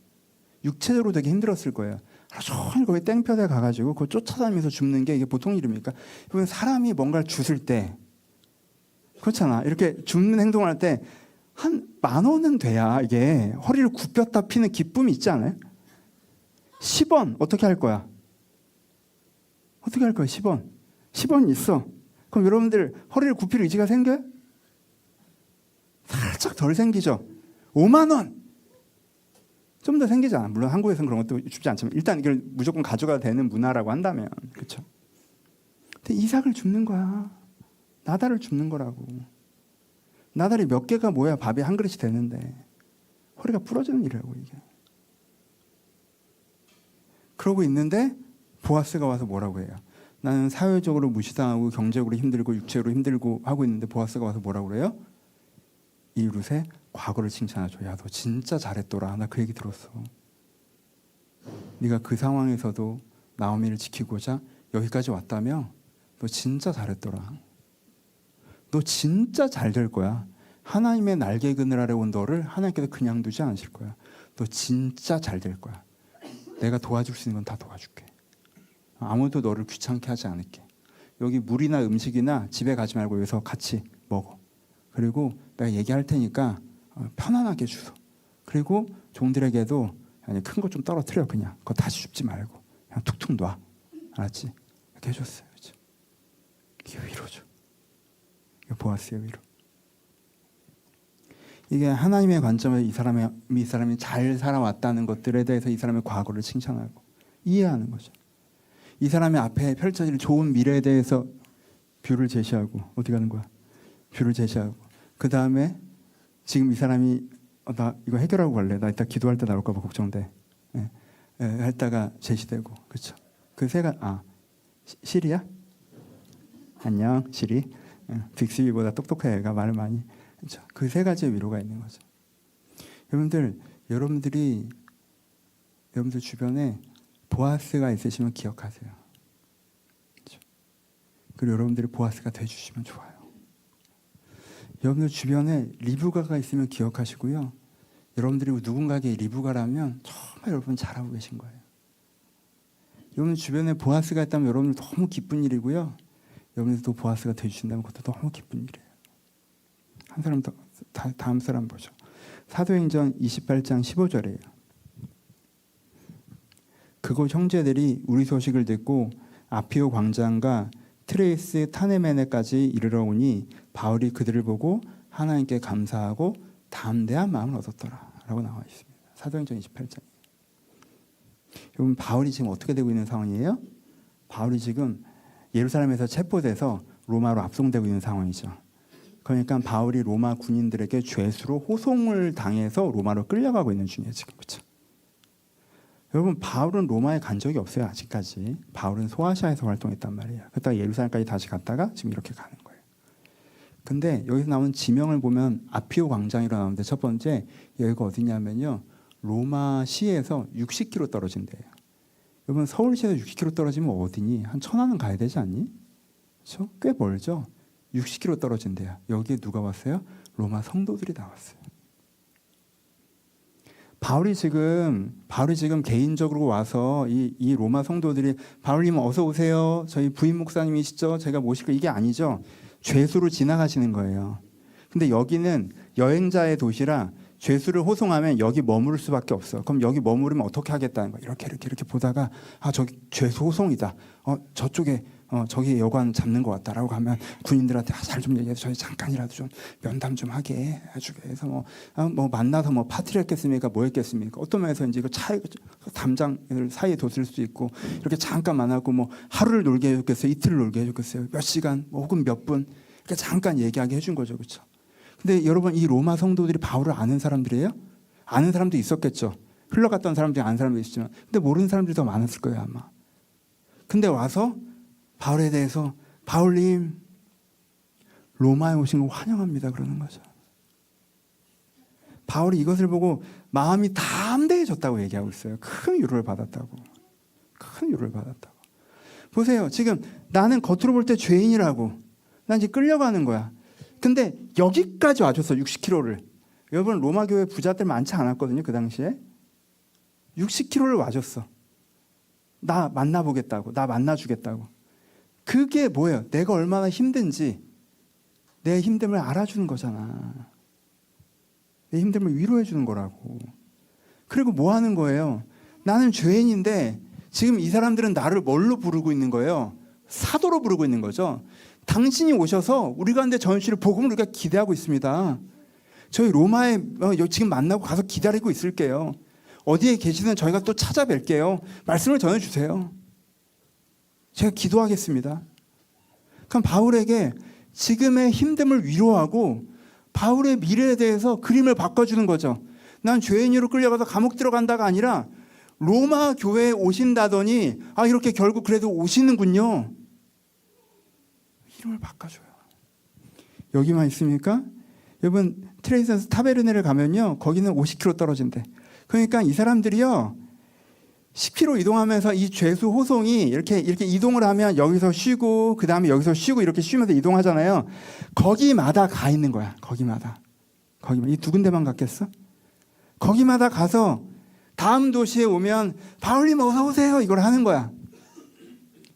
육체적으로 되게 힘들었을 거예요. 하루 종일 거기 땡볕에 가가지고 그걸 쫓아다니면서 줍는 게 이게 보통 일입니까? 사람이 뭔가를 주술 때 그렇잖아. 이렇게 줍는 행동을 할 때 한 10,000원은 돼야 이게 허리를 굽혔다 피는 기쁨이 있지 않아요? 10원 어떻게 할 거야? 어떻게 할 거야? 10원. 10원 있어. 그럼 여러분들 허리를 굽힐 의지가 생겨요? 살짝 덜 생기죠. 5만 원. 좀 더 생기잖아. 물론 한국에서는 그런 것도 쉽지 않지만 일단 이걸 무조건 가져가야 되는 문화라고 한다면, 그렇죠? 근데 이삭을 줍는 거야. 나달을 줍는 거라고. 나달이 몇 개가 뭐야 밥이 한 그릇이 되는데 허리가 부러지는 일이라고 이게. 그러고 있는데 보아스가 와서 뭐라고 해요? 나는 사회적으로 무시당하고 경제적으로 힘들고 육체적으로 힘들고 하고 있는데 보아스가 와서 뭐라고 그래요? 이 룻의 과거를 칭찬하죠. 야, 너 진짜 잘했더라. 나 그 얘기 들었어. 네가 그 상황에서도 나오미를 지키고자 여기까지 왔다며? 너 진짜 잘했더라. 너 진짜 잘 될 거야. 하나님의 날개 그늘 아래 온 너를 하나님께서 그냥 두지 않으실 거야. 너 진짜 잘 될 거야. 내가 도와줄 수 있는 건 다 도와줄게. 아무도 너를 귀찮게 하지 않을게. 여기 물이나 음식이나 집에 가지 말고 여기서 같이 먹어. 그리고 내가 얘기할 테니까 편안하게 주소. 그리고 종들에게도 큰 거 좀 떨어뜨려. 그냥 그거 다시 줍지 말고 그냥 툭툭 놔. 알았지? 이렇게 해줬어요. 그렇죠? 이게 위로죠. 이게 보아스의 위로. 이게 하나님의 관점에서 이 사람이 잘 살아왔다는 것들에 대해서 이 사람의 과거를 칭찬하고 이해하는 거죠. 이 사람의 앞에 펼쳐질 좋은 미래에 대해서 뷰를 제시하고. 어디 가는 거야? 뷰를 제시하고. 그 다음에 지금 이 사람이 나 이거 해결하고 갈래. 나 이따 기도할 때 나올까 봐 걱정돼. 했다가 제시되고. 그렇죠? 그 세가 시리야? 안녕 시리. 빅스비보다 똑똑해. 애가 말을 많이. 그렇죠? 그 세 가지의 위로가 있는 거죠. 여러분들 주변에 보아스가 있으시면 기억하세요. 그렇죠? 그리고 여러분들이 보아스가 돼주시면 좋아요. 여러분들 주변에 리브가가 있으면 기억하시고요. 여러분들이 누군가에게 리브가라면 정말 여러분 잘하고 계신 거예요. 여러분 주변에 보아스가 있다면 여러분 너무 기쁜 일이고요. 여러분들도 보아스가 되주신다면 그것도 너무 기쁜 일이에요. 한 사람 더, 다음 사람 보죠. 사도행전 28장 15절이에요. 그곳 형제들이 우리 소식을 듣고 아피오 광장과 트레이스 타네메네까지 이르러 오니 바울이 그들을 보고 하나님께 감사하고 담대한 마음을 얻었더라 라고 나와 있습니다. 사도행전 28장. 여러분 바울이 지금 어떻게 되고 있는 상황이에요? 바울이 지금 예루살렘에서 체포돼서 로마로 압송되고 있는 상황이죠. 그러니까 바울이 로마 군인들에게 죄수로 호송을 당해서 로마로 끌려가고 있는 중이에요 지금. 그렇죠? 여러분 바울은 로마에 간 적이 없어요 아직까지. 바울은 소아시아에서 활동했단 말이에요. 그러다가 예루살렘까지 다시 갔다가 지금 이렇게 가는 거예요. 근데 여기서 나오는 지명을 보면 아피오 광장이라고 나오는데 첫 번째 여기가 어디냐면요 로마시에서 60km 떨어진 데예요. 여러분 서울시에서 60km 떨어지면 어디니? 한 천안은 가야 되지 않니? 그렇죠? 꽤 멀죠. 60km 떨어진 데야. 여기에 누가 왔어요? 로마 성도들이 나왔어요. 바울이 지금 개인적으로 와서 이 로마 성도들이 바울님 어서 오세요. 저희 부임 목사님이시죠? 제가 모실까 이게 아니죠. 죄수로 지나가시는 거예요. 근데 여기는 여행자의 도시라 죄수를 호송하면 여기 머무를 수밖에 없어. 그럼 여기 머무르면 어떻게 하겠다는 거야. 이렇게 보다가 아 저기 죄수 호송이다. 저쪽에 저기 여관 잡는 것 같다라고 가면 군인들한테 잘 좀 얘기해서 저희 잠깐이라도 좀 면담 좀 하게 해주게 해서 뭐 만나서 뭐 파티를 했겠습니까? 뭐 했겠습니까? 어떤 면에서 이제 그 차에 담장을 사이에 뒀을 수 있고 이렇게 잠깐 만나고 뭐 하루를 놀게 해줬겠어요? 이틀을 놀게 해줬겠어요? 몇 시간 뭐 혹은 몇 분 이렇게 잠깐 얘기하게 해준 거죠, 그렇죠? 근데 여러분 이 로마 성도들이 바울을 아는 사람들이에요? 아는 사람도 있었겠죠. 흘러갔던 사람들이 아는 사람도 있지만 근데 모르는 사람들이 더 많았을 거예요 아마. 근데 와서 바울에 대해서 바울님 로마에 오신 걸 환영합니다 그러는 거죠. 바울이 이것을 보고 마음이 담대해졌다고 얘기하고 있어요. 큰 위로를 받았다고. 큰 위로를 받았다고. 보세요. 지금 나는 겉으로 볼 때 죄인이라고. 난 이제 끌려가는 거야. 근데 여기까지 와줬어. 60km를. 여러분 로마 교회 부자들 많지 않았거든요. 그 당시에. 60km를 와줬어. 나 만나보겠다고. 나 만나주겠다고. 그게 뭐예요? 내가 얼마나 힘든지 내 힘듦을 알아주는 거잖아. 내 힘듦을 위로해 주는 거라고. 그리고 뭐 하는 거예요? 나는 죄인인데 지금 이 사람들은 나를 뭘로 부르고 있는 거예요? 사도로 부르고 있는 거죠. 당신이 오셔서 우리 가운데 전시를 복음을 우리가 기대하고 있습니다. 저희 로마에 지금 만나고 가서 기다리고 있을게요. 어디에 계시든 저희가 또 찾아뵐게요. 말씀을 전해주세요. 제가 기도하겠습니다. 그럼 바울에게 지금의 힘듦을 위로하고 바울의 미래에 대해서 그림을 바꿔주는 거죠. 난 죄인으로 끌려가서 감옥 들어간다가 아니라 로마 교회에 오신다더니 이렇게 결국 그래도 오시는군요. 이름을 바꿔줘요. 여기만 있습니까? 여러분 트레이스에서 타베르네를 가면요 거기는 50km 떨어진대. 그러니까 이 사람들이요 10km 이동하면서 이 죄수 호송이 이렇게 이동을 하면 여기서 쉬고 그 다음에 여기서 쉬고 이렇게 쉬면서 이동하잖아요. 거기마다 가 있는 거야. 거기마다 이 두 군데만 갔겠어? 거기마다 가서 다음 도시에 오면 바울님 어서 오세요 이걸 하는 거야.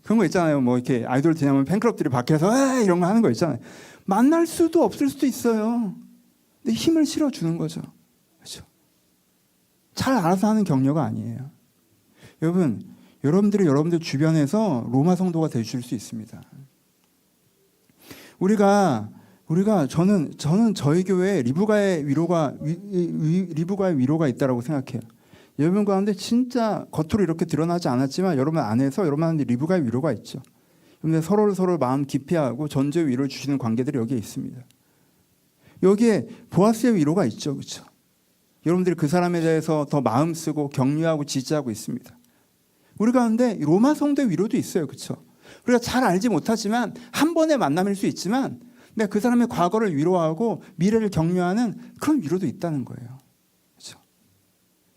그런 거 있잖아요. 뭐 이렇게 아이돌 지나면 팬클럽들이 밖에서 이런 거 하는 거 있잖아요. 만날 수도 없을 수도 있어요. 근데 힘을 실어주는 거죠. 그렇죠? 잘 알아서 하는 격려가 아니에요. 여러분들 주변에서 로마 성도가 되실 수 있습니다. 저는 저희 교회에 리브가의 위로가 있다라고 생각해요. 여러분 가운데 진짜 겉으로 이렇게 드러나지 않았지만 여러분 안에서 여러분한테 리브가의 위로가 있죠. 여러분들 서로 마음 깊이 하고 전제의 위로를 주시는 관계들이 여기에 있습니다. 여기에 보아스의 위로가 있죠, 그렇죠? 여러분들이 그 사람에 대해서 더 마음 쓰고 격려하고 지지하고 있습니다. 우리 가운데 로마 성도의 위로도 있어요, 그렇죠? 우리가 잘 알지 못하지만 한 번의 만남일 수 있지만 내가 그 사람의 과거를 위로하고 미래를 격려하는 그런 위로도 있다는 거예요. 그렇죠?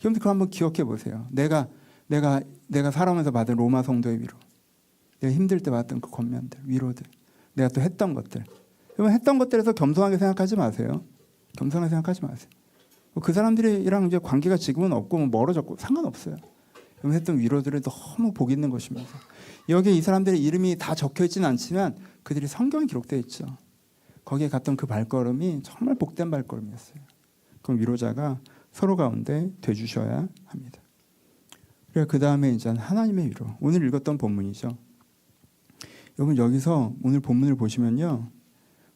여러분들 그거 한번 기억해 보세요. 내가 살아오면서 받은 로마 성도의 위로, 내가 힘들 때 받았던 그 권면들, 위로들, 내가 또 했던 것들. 여러분 했던 것들에서 겸손하게 생각하지 마세요. 겸손하게 생각하지 마세요. 그 사람들이랑 이제 관계가 지금은 없고 멀어졌고 상관없어요. 했던 위로들을 너무 복 있는 것이면서 여기에 이 사람들의 이름이 다 적혀 있지는 않지만 그들이 성경에 기록되어 있죠. 거기에 갔던 그 발걸음이 정말 복된 발걸음이었어요. 그럼 위로자가 서로 가운데 돼주셔야 합니다. 그리고 그 다음에 이제 하나님의 위로. 오늘 읽었던 본문이죠. 여러분 여기서 오늘 본문을 보시면요.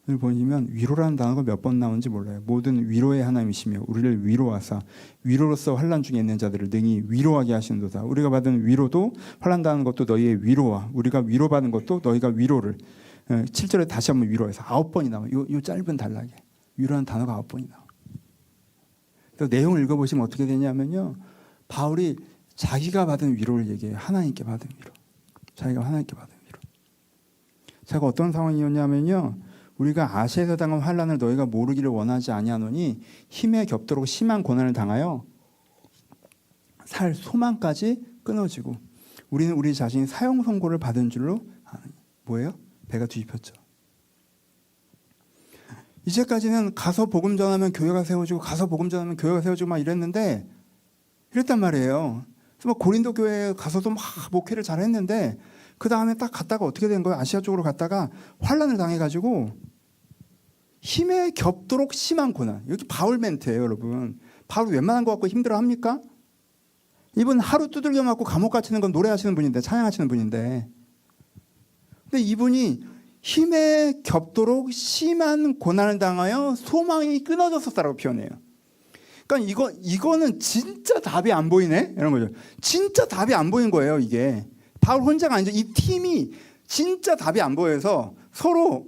오늘 보시면 위로라는 단어가 몇 번 나오는지 몰라요. 모든 위로의 하나님이시며 우리를 위로하사 위로로서 환난 중에 있는 자들을 능히 위로하게 하시는도다. 우리가 받은 위로도 환난당하는 것도 너희의 위로와 우리가 위로받는 것도 너희가 위로를 7절에 다시 한번 위로해서 9번이 나와요. 요 짧은 단락에 위로라는 단어가 9번이 나와요. 그래서 내용을 읽어보시면 어떻게 되냐면요. 바울이 자기가 받은 위로를 얘기해요. 하나님께 받은 위로. 자기가 하나님께 받은 위로. 제가 어떤 상황이었냐면요. 우리가 아시아에서 당한 환난을 너희가 모르기를 원하지 아니하노니 힘에 겹도록 심한 고난을 당하여 살 소망까지 끊어지고 우리는 우리 자신이 사형 선고를 받은 줄로 아느니. 뭐예요? 배가 뒤집혔죠. 이제까지는 가서 복음 전하면 교회가 세워지고 가서 복음 전하면 교회가 세워지고 막 이랬는데 이랬단 말이에요. 그래서 고린도 교회에 가서도 막 목회를 잘했는데 그 다음에 딱 갔다가 어떻게 된 거예요? 아시아 쪽으로 갔다가 환난을 당해가지고 힘에 겹도록 심한 고난. 여기 바울 멘트예요, 여러분. 바울 웬만한 거 갖고 힘들어합니까? 이분 하루 두들겨 맞고 감옥 갇히는 건 노래하시는 분인데 찬양하시는 분인데 근데 이분이 힘에 겹도록 심한 고난을 당하여 소망이 끊어졌었다고 표현해요. 그러니까 이거는 진짜 답이 안 보이네? 이런 거죠. 진짜 답이 안 보인 거예요, 이게. 바울 혼자가 아니죠. 이 팀이 진짜 답이 안 보여서 서로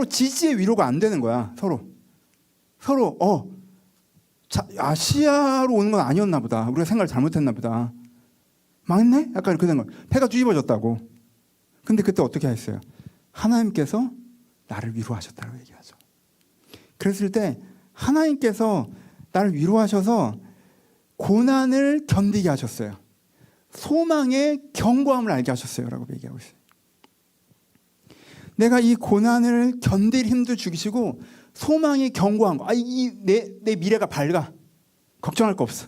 지지의 위로가 안 되는 거야. 서로 아시아로 오는 건 아니었나 보다. 우리가 생각을 잘못했나 보다. 망했네? 약간 이렇게 된 거야. 배가 뒤집어졌다고. 근데 그때 어떻게 했어요? 하나님께서 나를 위로하셨다고 얘기하죠. 그랬을 때 하나님께서 나를 위로하셔서 고난을 견디게 하셨어요. 소망의 견고함을 알게 하셨어요. 라고 얘기하고 있어요. 내가 이 고난을 견딜 힘도 주시고 소망의 견고한 거. 내 미래가 밝아. 걱정할 거 없어.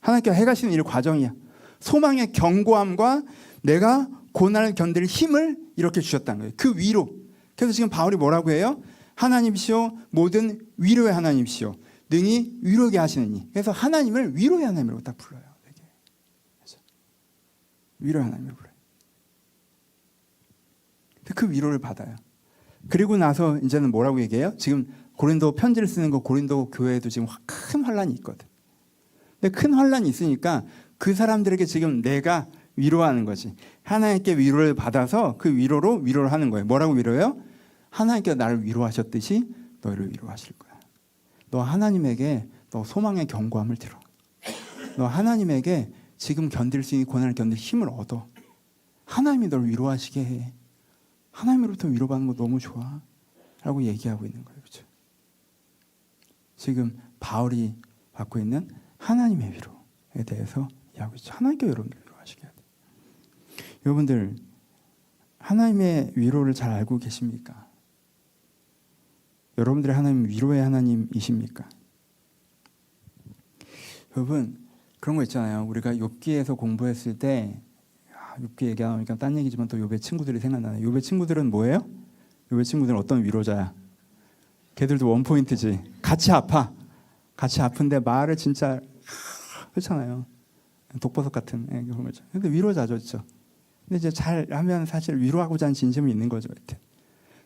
하나님께서 해가시는 일 과정이야. 소망의 견고함과 내가 고난을 견딜 힘을 이렇게 주셨다는 거예요. 그 위로. 그래서 지금 바울이 뭐라고 해요? 하나님이시오 모든 위로의 하나님이시오 능히 위로하게 하시느니. 그래서 하나님을 위로의 하나님으로 딱 불러요. 위로의 하나님을 불러요. 그 위로를 받아요. 그리고 나서 이제는 뭐라고 얘기해요? 지금 고린도 편지를 쓰는 거 고린도 교회에도 지금 큰 환란이 있거든. 근데 큰 환란이 있으니까 그 사람들에게 지금 내가 위로하는 거지. 하나님께 위로를 받아서 그 위로로 위로를 하는 거예요. 뭐라고 위로해요? 하나님께서 나를 위로하셨듯이 너희를 위로하실 거야. 너 하나님에게 너 소망의 견고함을 들어. 너 하나님에게 지금 견딜 수 있는 고난을 견딜 힘을 얻어. 하나님이 널 위로하시게 해. 하나님으로부터 위로받는 거 너무 좋아. 라고 얘기하고 있는 거예요. 그렇죠? 지금 바울이 받고 있는 하나님의 위로에 대해서 이야기하고 있죠. 하나님께 여러분들 위로하시게 해야 돼요. 여러분들 하나님의 위로를 잘 알고 계십니까? 여러분들의 하나님 위로의 하나님이십니까? 여러분 그런 거 있잖아요. 우리가 욥기에서 공부했을 때 욥기 얘기 나오니까 딴 얘기지만 또 욥의 친구들이 생각나네. 욥의 친구들은 뭐예요? 욥의 친구들은 어떤 위로자야? 걔들도 원포인트지. 같이 아파. 같이 아픈데 말을 진짜 그렇잖아요. 독버섯 같은 그런 거죠. 근데 위로자죠, 그렇죠? 근데 이제 잘하면 사실 위로하고자 하는 진심이 있는 거죠.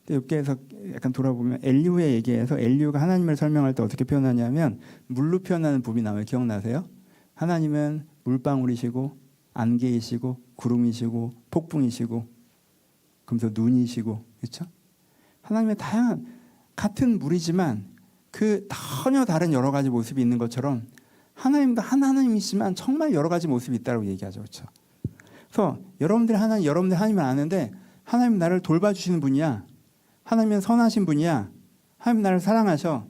근데 욥기에서 약간 돌아보면 엘리후의 얘기에서 엘리후가 하나님을 설명할 때 어떻게 표현하냐면 물로 표현하는 부분이 나와요. 기억나세요? 하나님은 물방울이시고 안개이시고 구름이시고 폭풍이시고 그러면서 눈이시고 그렇죠? 하나님의 다양한 같은 물이지만 그 전혀 다른 여러 가지 모습이 있는 것처럼 하나님도 하나님이지만 정말 여러 가지 모습이 있다고 얘기하죠. 그렇죠? 그래서 여러분들 하나님을 아는데 하나님 나를 돌봐주시는 분이야. 하나님은 선하신 분이야. 하나님 나를 사랑하셔.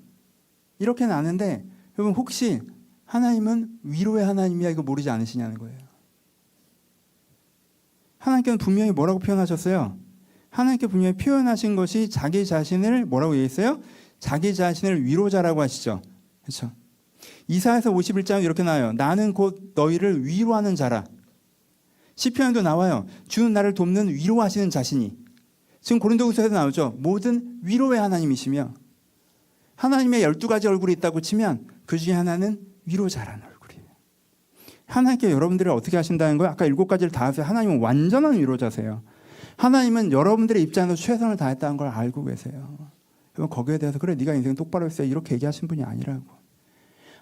이렇게는 아는데 여러분 혹시 하나님은 위로의 하나님이야 이거 모르지 않으시냐는 거예요. 하나님께는 분명히 뭐라고 표현하셨어요? 하나님께 분명히 표현하신 것이 자기 자신을 뭐라고 얘기했어요? 자기 자신을 위로자라고 하시죠. 그렇죠? 이사야서 51장 이렇게 나와요. 나는 곧 너희를 위로하는 자라. 시편에도 나와요. 주는 나를 돕는 위로하시는 자신이. 지금 고린도후서에도 나오죠. 모든 위로의 하나님이시며 하나님의 12가지 얼굴이 있다고 치면 그 중에 하나는 위로자라는 얼굴이에요. 하나님께 여러분들을 어떻게 하신다는 거예요? 아까 7가지를 다 하세요. 하나님은 완전한 위로자세요. 하나님은 여러분들의 입장에서 최선을 다했다는 걸 알고 계세요. 거기에 대해서 그래 네가 인생 똑바로 했어요 이렇게 얘기하신 분이 아니라고.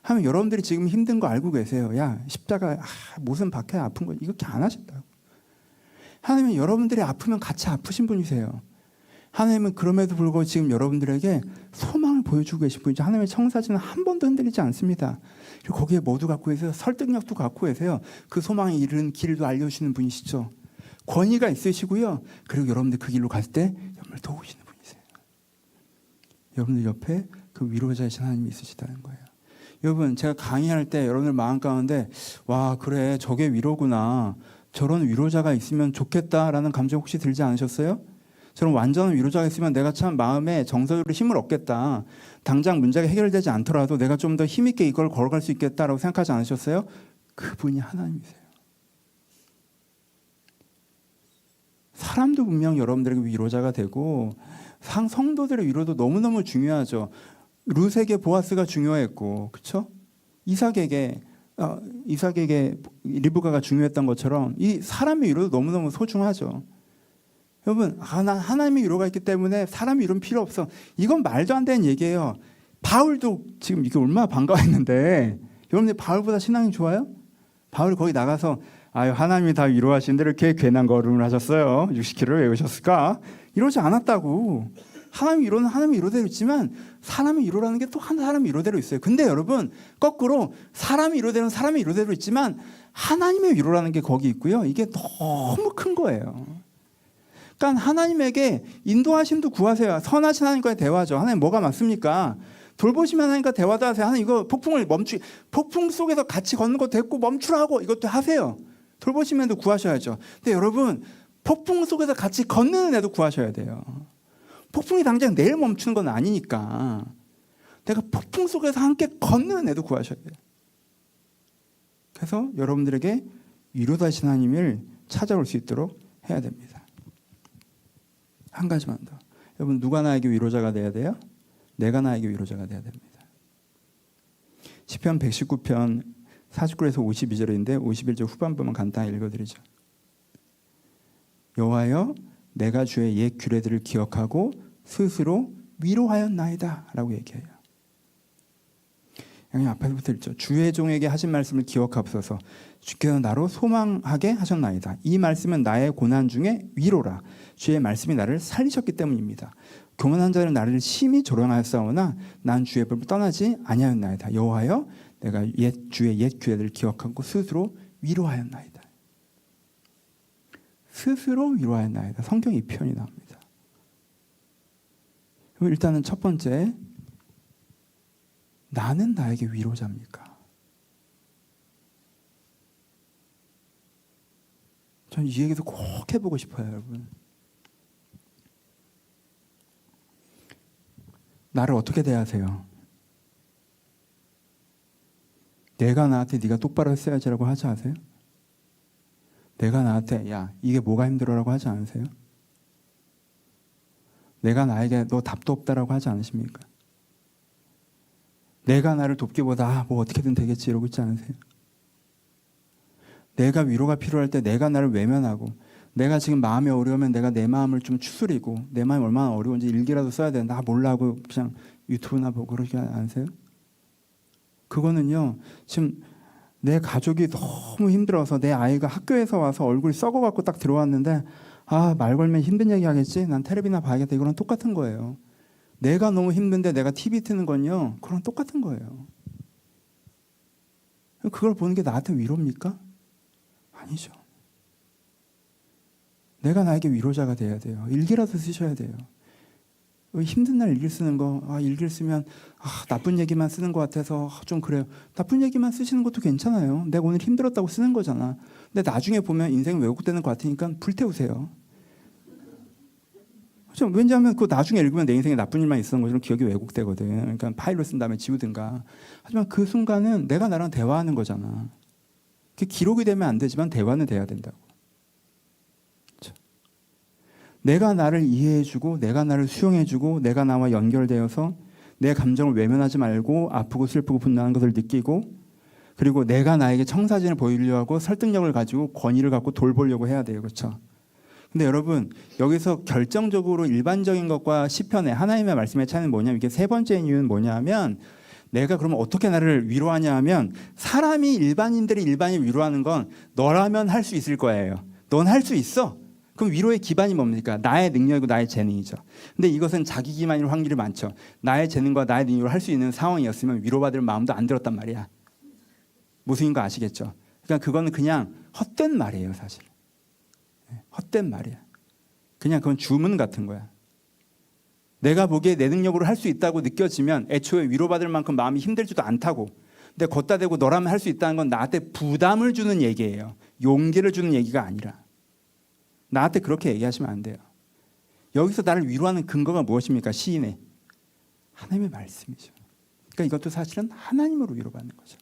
하면 여러분들이 지금 힘든 거 알고 계세요. 야 십자가 무슨 박해야 아픈 거 이렇게 안 하셨다고. 하나님은 여러분들이 아프면 같이 아프신 분이세요. 하나님은 그럼에도 불구하고 지금 여러분들에게 소망을 보여주고 계신 분이죠. 하나님의 청사진은 한 번도 흔들리지 않습니다. 그리고 거기에 뭐도 갖고 계세요? 설득력도 갖고 계세요. 그 소망에 이르는 길도 알려주시는 분이시죠. 권위가 있으시고요. 그리고 여러분들 그 길로 갈 때 여러분을 도우시는 분이세요. 여러분들 옆에 그 위로자이신 하나님이 있으시다는 거예요. 여러분 제가 강의할 때 여러분들 마음 가운데 와 그래 저게 위로구나. 저런 위로자가 있으면 좋겠다라는 감정 혹시 들지 않으셨어요? 저런 완전한 위로자가 있으면 내가 참 마음에 정서적으로 힘을 얻겠다. 당장 문제가 해결되지 않더라도 내가 좀 더 힘있게 이걸 걸어갈 수 있겠다라고 생각하지 않으셨어요? 그분이 하나님이세요. 사람도 분명 여러분들에게 위로자가 되고 성도들의 위로도 너무너무 중요하죠. 룻에게 보아스가 중요했고 그렇죠? 이삭에게 리브가가 중요했던 것처럼 이 사람의 위로도 너무너무 소중하죠. 여러분 난 하나님의 위로가 있기 때문에 사람의 위로는 필요 없어. 이건 말도 안 되는 얘기예요. 바울도 지금 이게 얼마나 반가워했는데 여러분들 바울보다 신앙이 좋아요? 바울이 거기 나가서 아유 하나님이 다 위로하시는데 이렇게 괜한 걸음을 하셨어요. 60km를 외우셨을까? 이러지 않았다고. 하나님의 위로는 하나님의 위로대로 있지만 사람의 위로라는 게 또 한 사람의 위로대로 있어요. 근데 여러분 거꾸로 사람의 위로대로는 사람의 위로대로 있지만 하나님의 위로라는 게 거기 있고요. 이게 너무 큰 거예요. 그러니까 하나님에게 인도하심도 구하세요. 선하신 하나님과의 대화죠. 하나님 뭐가 맞습니까? 돌보시면 하나님과 대화도 하세요. 하나님 이거 폭풍 속에서 같이 걷는 거 됐고 멈추라고 이것도 하세요. 돌보시면도 구하셔야죠. 근데 여러분 폭풍 속에서 같이 걷는 애도 구하셔야 돼요. 폭풍이 당장 내일 멈추는 건 아니니까 내가 폭풍 속에서 함께 걷는 애도 구하셔야 돼요. 그래서 여러분들에게 위로되신 하나님을 찾아올 수 있도록 해야 됩니다. 한 가지만 더. 여러분 누가 나에게 위로자가 돼야 돼요? 내가 나에게 위로자가 돼야 됩니다. 시편 119편 49에서 52절인데 51절 후반부만 간단히 읽어드리죠. 여호와여 내가 주의 옛 규례들을 기억하고 스스로 위로하였나이다 라고 얘기해요. 여기 앞에서부터 읽죠. 주의 종에게 하신 말씀을 기억하옵소서. 주께서 나로 소망하게 하셨나이다. 이 말씀은 나의 고난 중에 위로라. 주의 말씀이 나를 살리셨기 때문입니다. 교만한 자는 나를 심히 조롱하였사오나 난 주의 법을 떠나지 아니하였나이다. 여호와여 내가 주의 옛 규례들을 기억하고 스스로 위로하였나이다. 스스로 위로하였나이다. 성경 이 표현이 나옵니다. 일단은 첫 번째, 나는 나에게 위로자입니까? 전 이 얘기도 꼭 해보고 싶어요, 여러분. 나를 어떻게 대하세요? 내가 나한테 네가 똑바로 했어야지라고 하지 않으세요? 내가 나한테 야 이게 뭐가 힘들어라고 하지 않으세요? 내가 나에게 너 답도 없다라고 하지 않으십니까? 내가 나를 돕기보다 뭐 어떻게든 되겠지 이러고 있지 않으세요? 내가 위로가 필요할 때 내가 나를 외면하고 내가 지금 마음이 어려우면 내가 내 마음을 좀 추스리고 내 마음이 얼마나 어려운지 일기라도 써야 돼. 나 몰라 하고 그냥 유튜브나 보고 그러지 않으세요? 그거는요 지금 내 가족이 너무 힘들어서 내 아이가 학교에서 와서 얼굴이 썩어갖고 딱 들어왔는데 말 걸면 힘든 얘기 하겠지? 난 텔레비나 봐야겠다. 이거랑 똑같은 거예요. 내가 너무 힘든데 내가 TV 트는 건요. 그거랑 똑같은 거예요. 그걸 보는 게 나한테 위로입니까? 아니죠. 내가 나에게 위로자가 돼야 돼요. 일기라도 쓰셔야 돼요. 힘든 날 일기 쓰는 거, 일기를 쓰면 나쁜 얘기만 쓰는 것 같아서 좀 그래요. 나쁜 얘기만 쓰시는 것도 괜찮아요. 내가 오늘 힘들었다고 쓰는 거잖아. 근데 나중에 보면 인생 왜곡되는 것 같으니까 불태우세요. 그렇죠? 왜냐하면 그 나중에 읽으면 내 인생에 나쁜 일만 있었던 것처럼 기억이 왜곡되거든. 그러니까 파일로 쓴 다음에 지우든가. 하지만 그 순간은 내가 나랑 대화하는 거잖아. 그게 기록이 되면 안 되지만 대화는 돼야 된다고. 내가 나를 이해해주고 내가 나를 수용해주고 내가 나와 연결되어서 내 감정을 외면하지 말고 아프고 슬프고 분노하는 것을 느끼고 그리고 내가 나에게 청사진을 보이려고 하고 설득력을 가지고 권위를 갖고 돌보려고 해야 돼요. 그렇죠? 근데 여러분 여기서 결정적으로 일반적인 것과 시편의 하나님의 말씀의 차이는 뭐냐면 이게 세 번째 이유는 뭐냐면 내가 그러면 어떻게 나를 위로하냐 하면 사람이 일반인들이 일반인 위로하는 건 너라면 할 수 있을 거예요. 넌 할 수 있어. 그럼 위로의 기반이 뭡니까? 나의 능력이고 나의 재능이죠. 근데 이것은 자기 기만일 확률이 많죠. 나의 재능과 나의 능력으로 할 수 있는 상황이었으면 위로받을 마음도 안 들었단 말이야. 무슨 거 아시겠죠? 그러니까 그거는 그냥 헛된 말이에요, 사실. 헛된 말이야. 그냥 그건 주문 같은 거야. 내가 보기에 내 능력으로 할 수 있다고 느껴지면 애초에 위로받을 만큼 마음이 힘들지도 않다고. 근데 걷다 대고 너라면 할 수 있다는 건 나한테 부담을 주는 얘기예요. 용기를 주는 얘기가 아니라. 나한테 그렇게 얘기하시면 안 돼요. 여기서 나를 위로하는 근거가 무엇입니까? 시인의 하나님의 말씀이죠. 그러니까 이것도 사실은 하나님으로 위로받는 거죠.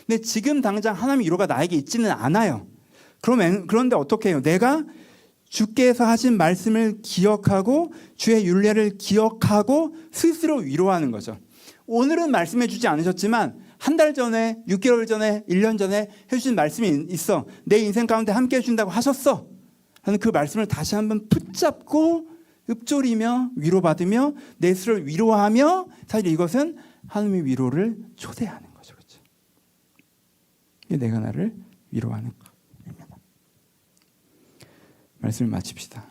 근데 지금 당장 하나님의 위로가 나에게 있지는 않아요. 그런데 어떻게 해요? 내가 주께서 하신 말씀을 기억하고 주의 율례를 기억하고 스스로 위로하는 거죠. 오늘은 말씀해 주지 않으셨지만 한 달 전에, 6개월 전에, 1년 전에 해주신 말씀이 있어. 내 인생 가운데 함께 해준다고 하셨어. 하는 그 말씀을 다시 한번 붙잡고 읊조리며 위로받으며 내 스스로를 위로하며 사실 이것은 하나님의 위로를 초대하는 거죠. 그렇죠? 이게 내가 나를 위로하는 거. 말씀을 마칩시다.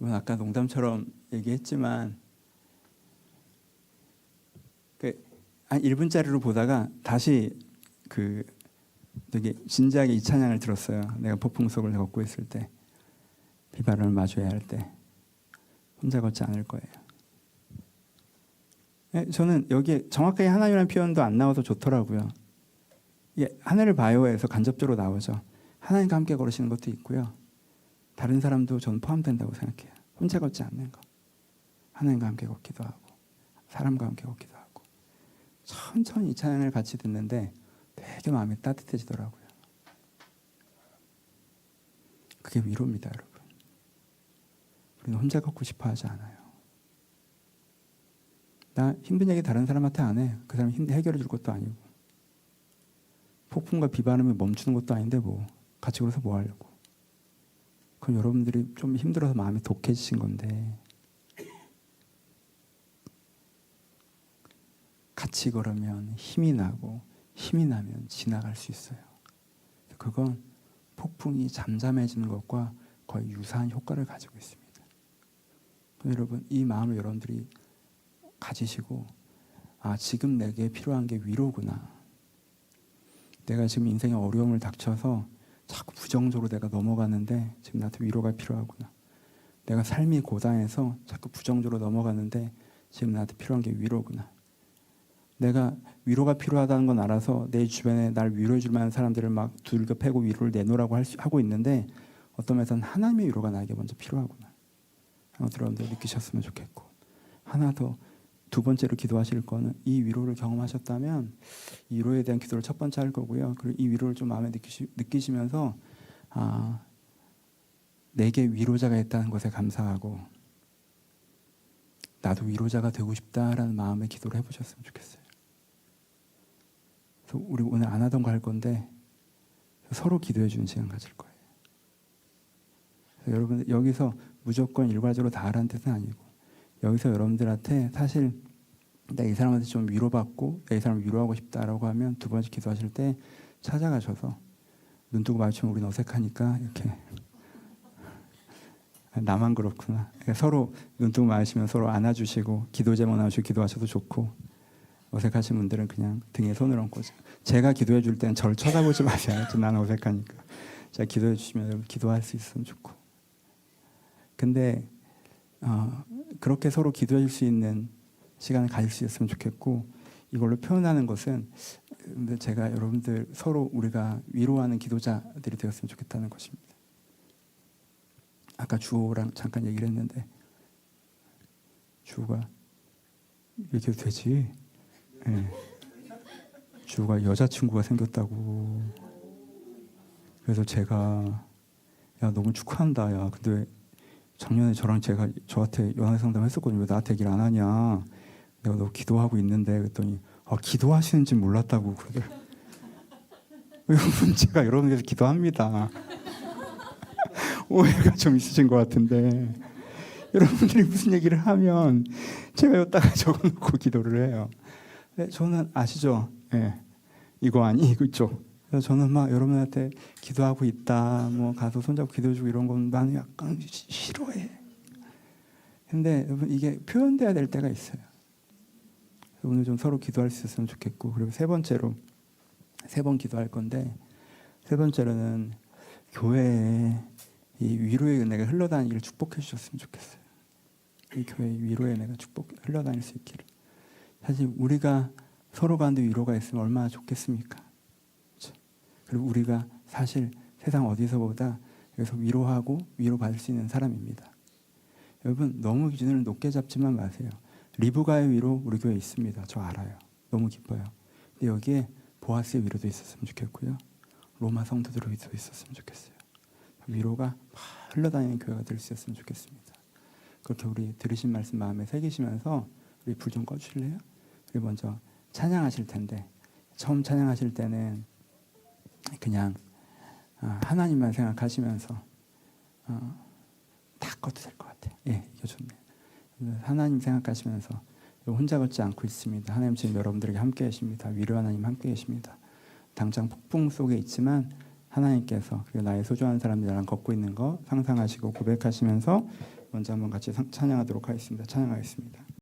아까 농담처럼 얘기했지만 한 1분짜리로 보다가 다시 되게 진지하게 이 찬양을 들었어요. 내가 폭풍 속을 걷고 있을 때 비바람을 마주해야 할 때 혼자 걷지 않을 거예요. 저는 여기에 정확하게 하나님이라는 표현도 안 나와서 좋더라고요. 하늘을 봐요에서 간접적으로 나오죠. 하나님과 함께 걸으시는 것도 있고요. 다른 사람도 전 포함된다고 생각해요. 혼자 걷지 않는 거. 하나님과 함께 걷기도 하고 사람과 함께 걷기도 하고 천천히 이 찬양을 같이 듣는데 되게 마음이 따뜻해지더라고요. 그게 위로입니다, 여러분. 우리는 혼자 걷고 싶어 하지 않아요. 나 힘든 얘기 다른 사람한테 안 해. 그 사람 해결해 줄 것도 아니고 폭풍과 비바람이 멈추는 것도 아닌데 같이 걸어서 뭐 하려고. 그럼 여러분들이 좀 힘들어서 마음이 독해지신 건데 같이 걸으면 힘이 나고 힘이 나면 지나갈 수 있어요. 그건 폭풍이 잠잠해지는 것과 거의 유사한 효과를 가지고 있습니다. 여러분 이 마음을 여러분들이 가지시고 지금 내게 필요한 게 위로구나. 내가 지금 인생에 어려움을 닥쳐서 자꾸 부정적으로 내가 넘어가는데 지금 나한테 위로가 필요하구나. 내가 삶이 고단해서 자꾸 부정적으로 넘어가는데 지금 나한테 필요한 게 위로구나. 내가 위로가 필요하다는 건 알아서 내 주변에 날 위로해 줄 만한 사람들을 막 두들겨 패고 위로를 내놓으라고 하고 있는데 어떤 면에서는 하나님의 위로가 나에게 먼저 필요하구나. 여러분들 느끼셨으면 좋겠고 하나 더 두 번째로 기도하실 거는 이 위로를 경험하셨다면 이 위로에 대한 기도를 첫 번째 할 거고요. 그리고 이 위로를 좀 마음에 느끼시면서 내게 위로자가 있다는 것에 감사하고 나도 위로자가 되고 싶다라는 마음의 기도를 해보셨으면 좋겠어요. 그래서 우리 오늘 안 하던 거 할 건데 서로 기도해 주는 시간 가질 거예요. 여러분 여기서 무조건 일괄적으로 다 하라는 뜻은 아니고 여기서 여러분들한테 사실 내가 이 사람한테 좀 위로받고 내가 이 사람을 위로하고 싶다라고 하면 두 번째 기도하실 때 찾아가셔서 눈 뜨고 마주치면 우리는 어색하니까 이렇게 나만 그렇구나. 그러니까 서로 눈 뜨고 마주치면 서로 안아주시고 기도 제목 나오시고 기도하셔도 좋고 어색하신 분들은 그냥 등에 손을 얹고 제가 기도해 줄 때는 저를 쳐다보지 마세요. 나는 어색하니까. 제가 기도해 주시면 여러분 기도할 수 있으면 좋고 근데 그렇게 서로 기도해 줄 수 있는 시간을 가질 수 있었으면 좋겠고 이걸로 표현하는 것은 제가 여러분들 서로 우리가 위로하는 기도자들이 되었으면 좋겠다는 것입니다. 아까 주호랑 잠깐 얘기를 했는데 주호가 얘기해도 되지? 네. 주호가 여자친구가 생겼다고 그래서 제가 야 너무 축하한다. 야 근데 작년에 저한테 연애 상담했었거든요. 왜 나한테 얘기를 안 하냐. 내가 너 기도하고 있는데 그랬더니 기도하시는지 몰랐다고 그러더라고요. 여러분 제가 여러분께서 기도합니다. 오해가 좀 있으신 것 같은데 여러분들이 무슨 얘기를 하면 제가 여기다가 적어놓고 기도를 해요. 저는 아시죠? 예. 이거 있죠. 그래서 저는 막 여러분한테 기도하고 있다, 뭐 가서 손잡고 기도해주고 이런 건 나는 약간 싫어해. 근데 여러분 이게 표현돼야 될 때가 있어요. 오늘 좀 서로 기도할 수 있었으면 좋겠고, 그리고 세 번째로 3번 기도할 건데, 세 번째로는 교회에 이 위로의 은혜가 흘러다니기를 축복해 주셨으면 좋겠어요. 이 교회의 위로의 은혜가 흘러다닐 수 있기를. 사실 우리가 서로 가운데 위로가 있으면 얼마나 좋겠습니까? 그렇죠? 그리고 우리가 사실 세상 어디서보다 여기서 위로하고 위로받을 수 있는 사람입니다. 여러분 너무 기준을 높게 잡지만 마세요. 리브가의 위로 우리 교회에 있습니다. 저 알아요. 너무 기뻐요. 근데 여기에 보아스의 위로도 있었으면 좋겠고요. 로마 성도들의 위로도 있었으면 좋겠어요. 위로가 막 흘러다니는 교회가 될 수 있었으면 좋겠습니다. 그렇게 우리 들으신 말씀 마음에 새기시면서 우리 불 좀 꺼주실래요? 우리 먼저 찬양하실 텐데, 처음 찬양하실 때는 그냥 하나님만 생각하시면서 다 꺼도 될 것 같아요. 예, 이거 좋네요. 하나님 생각하시면서 혼자 걷지 않고 있습니다. 하나님 지금 여러분들에게 함께 계십니다. 위로 하나님 함께 계십니다. 당장 폭풍 속에 있지만 하나님께서, 그리고 나의 소중한 사람들이랑 걷고 있는 거 상상하시고 고백하시면서 먼저 한번 같이 찬양하도록 하겠습니다. 찬양하겠습니다.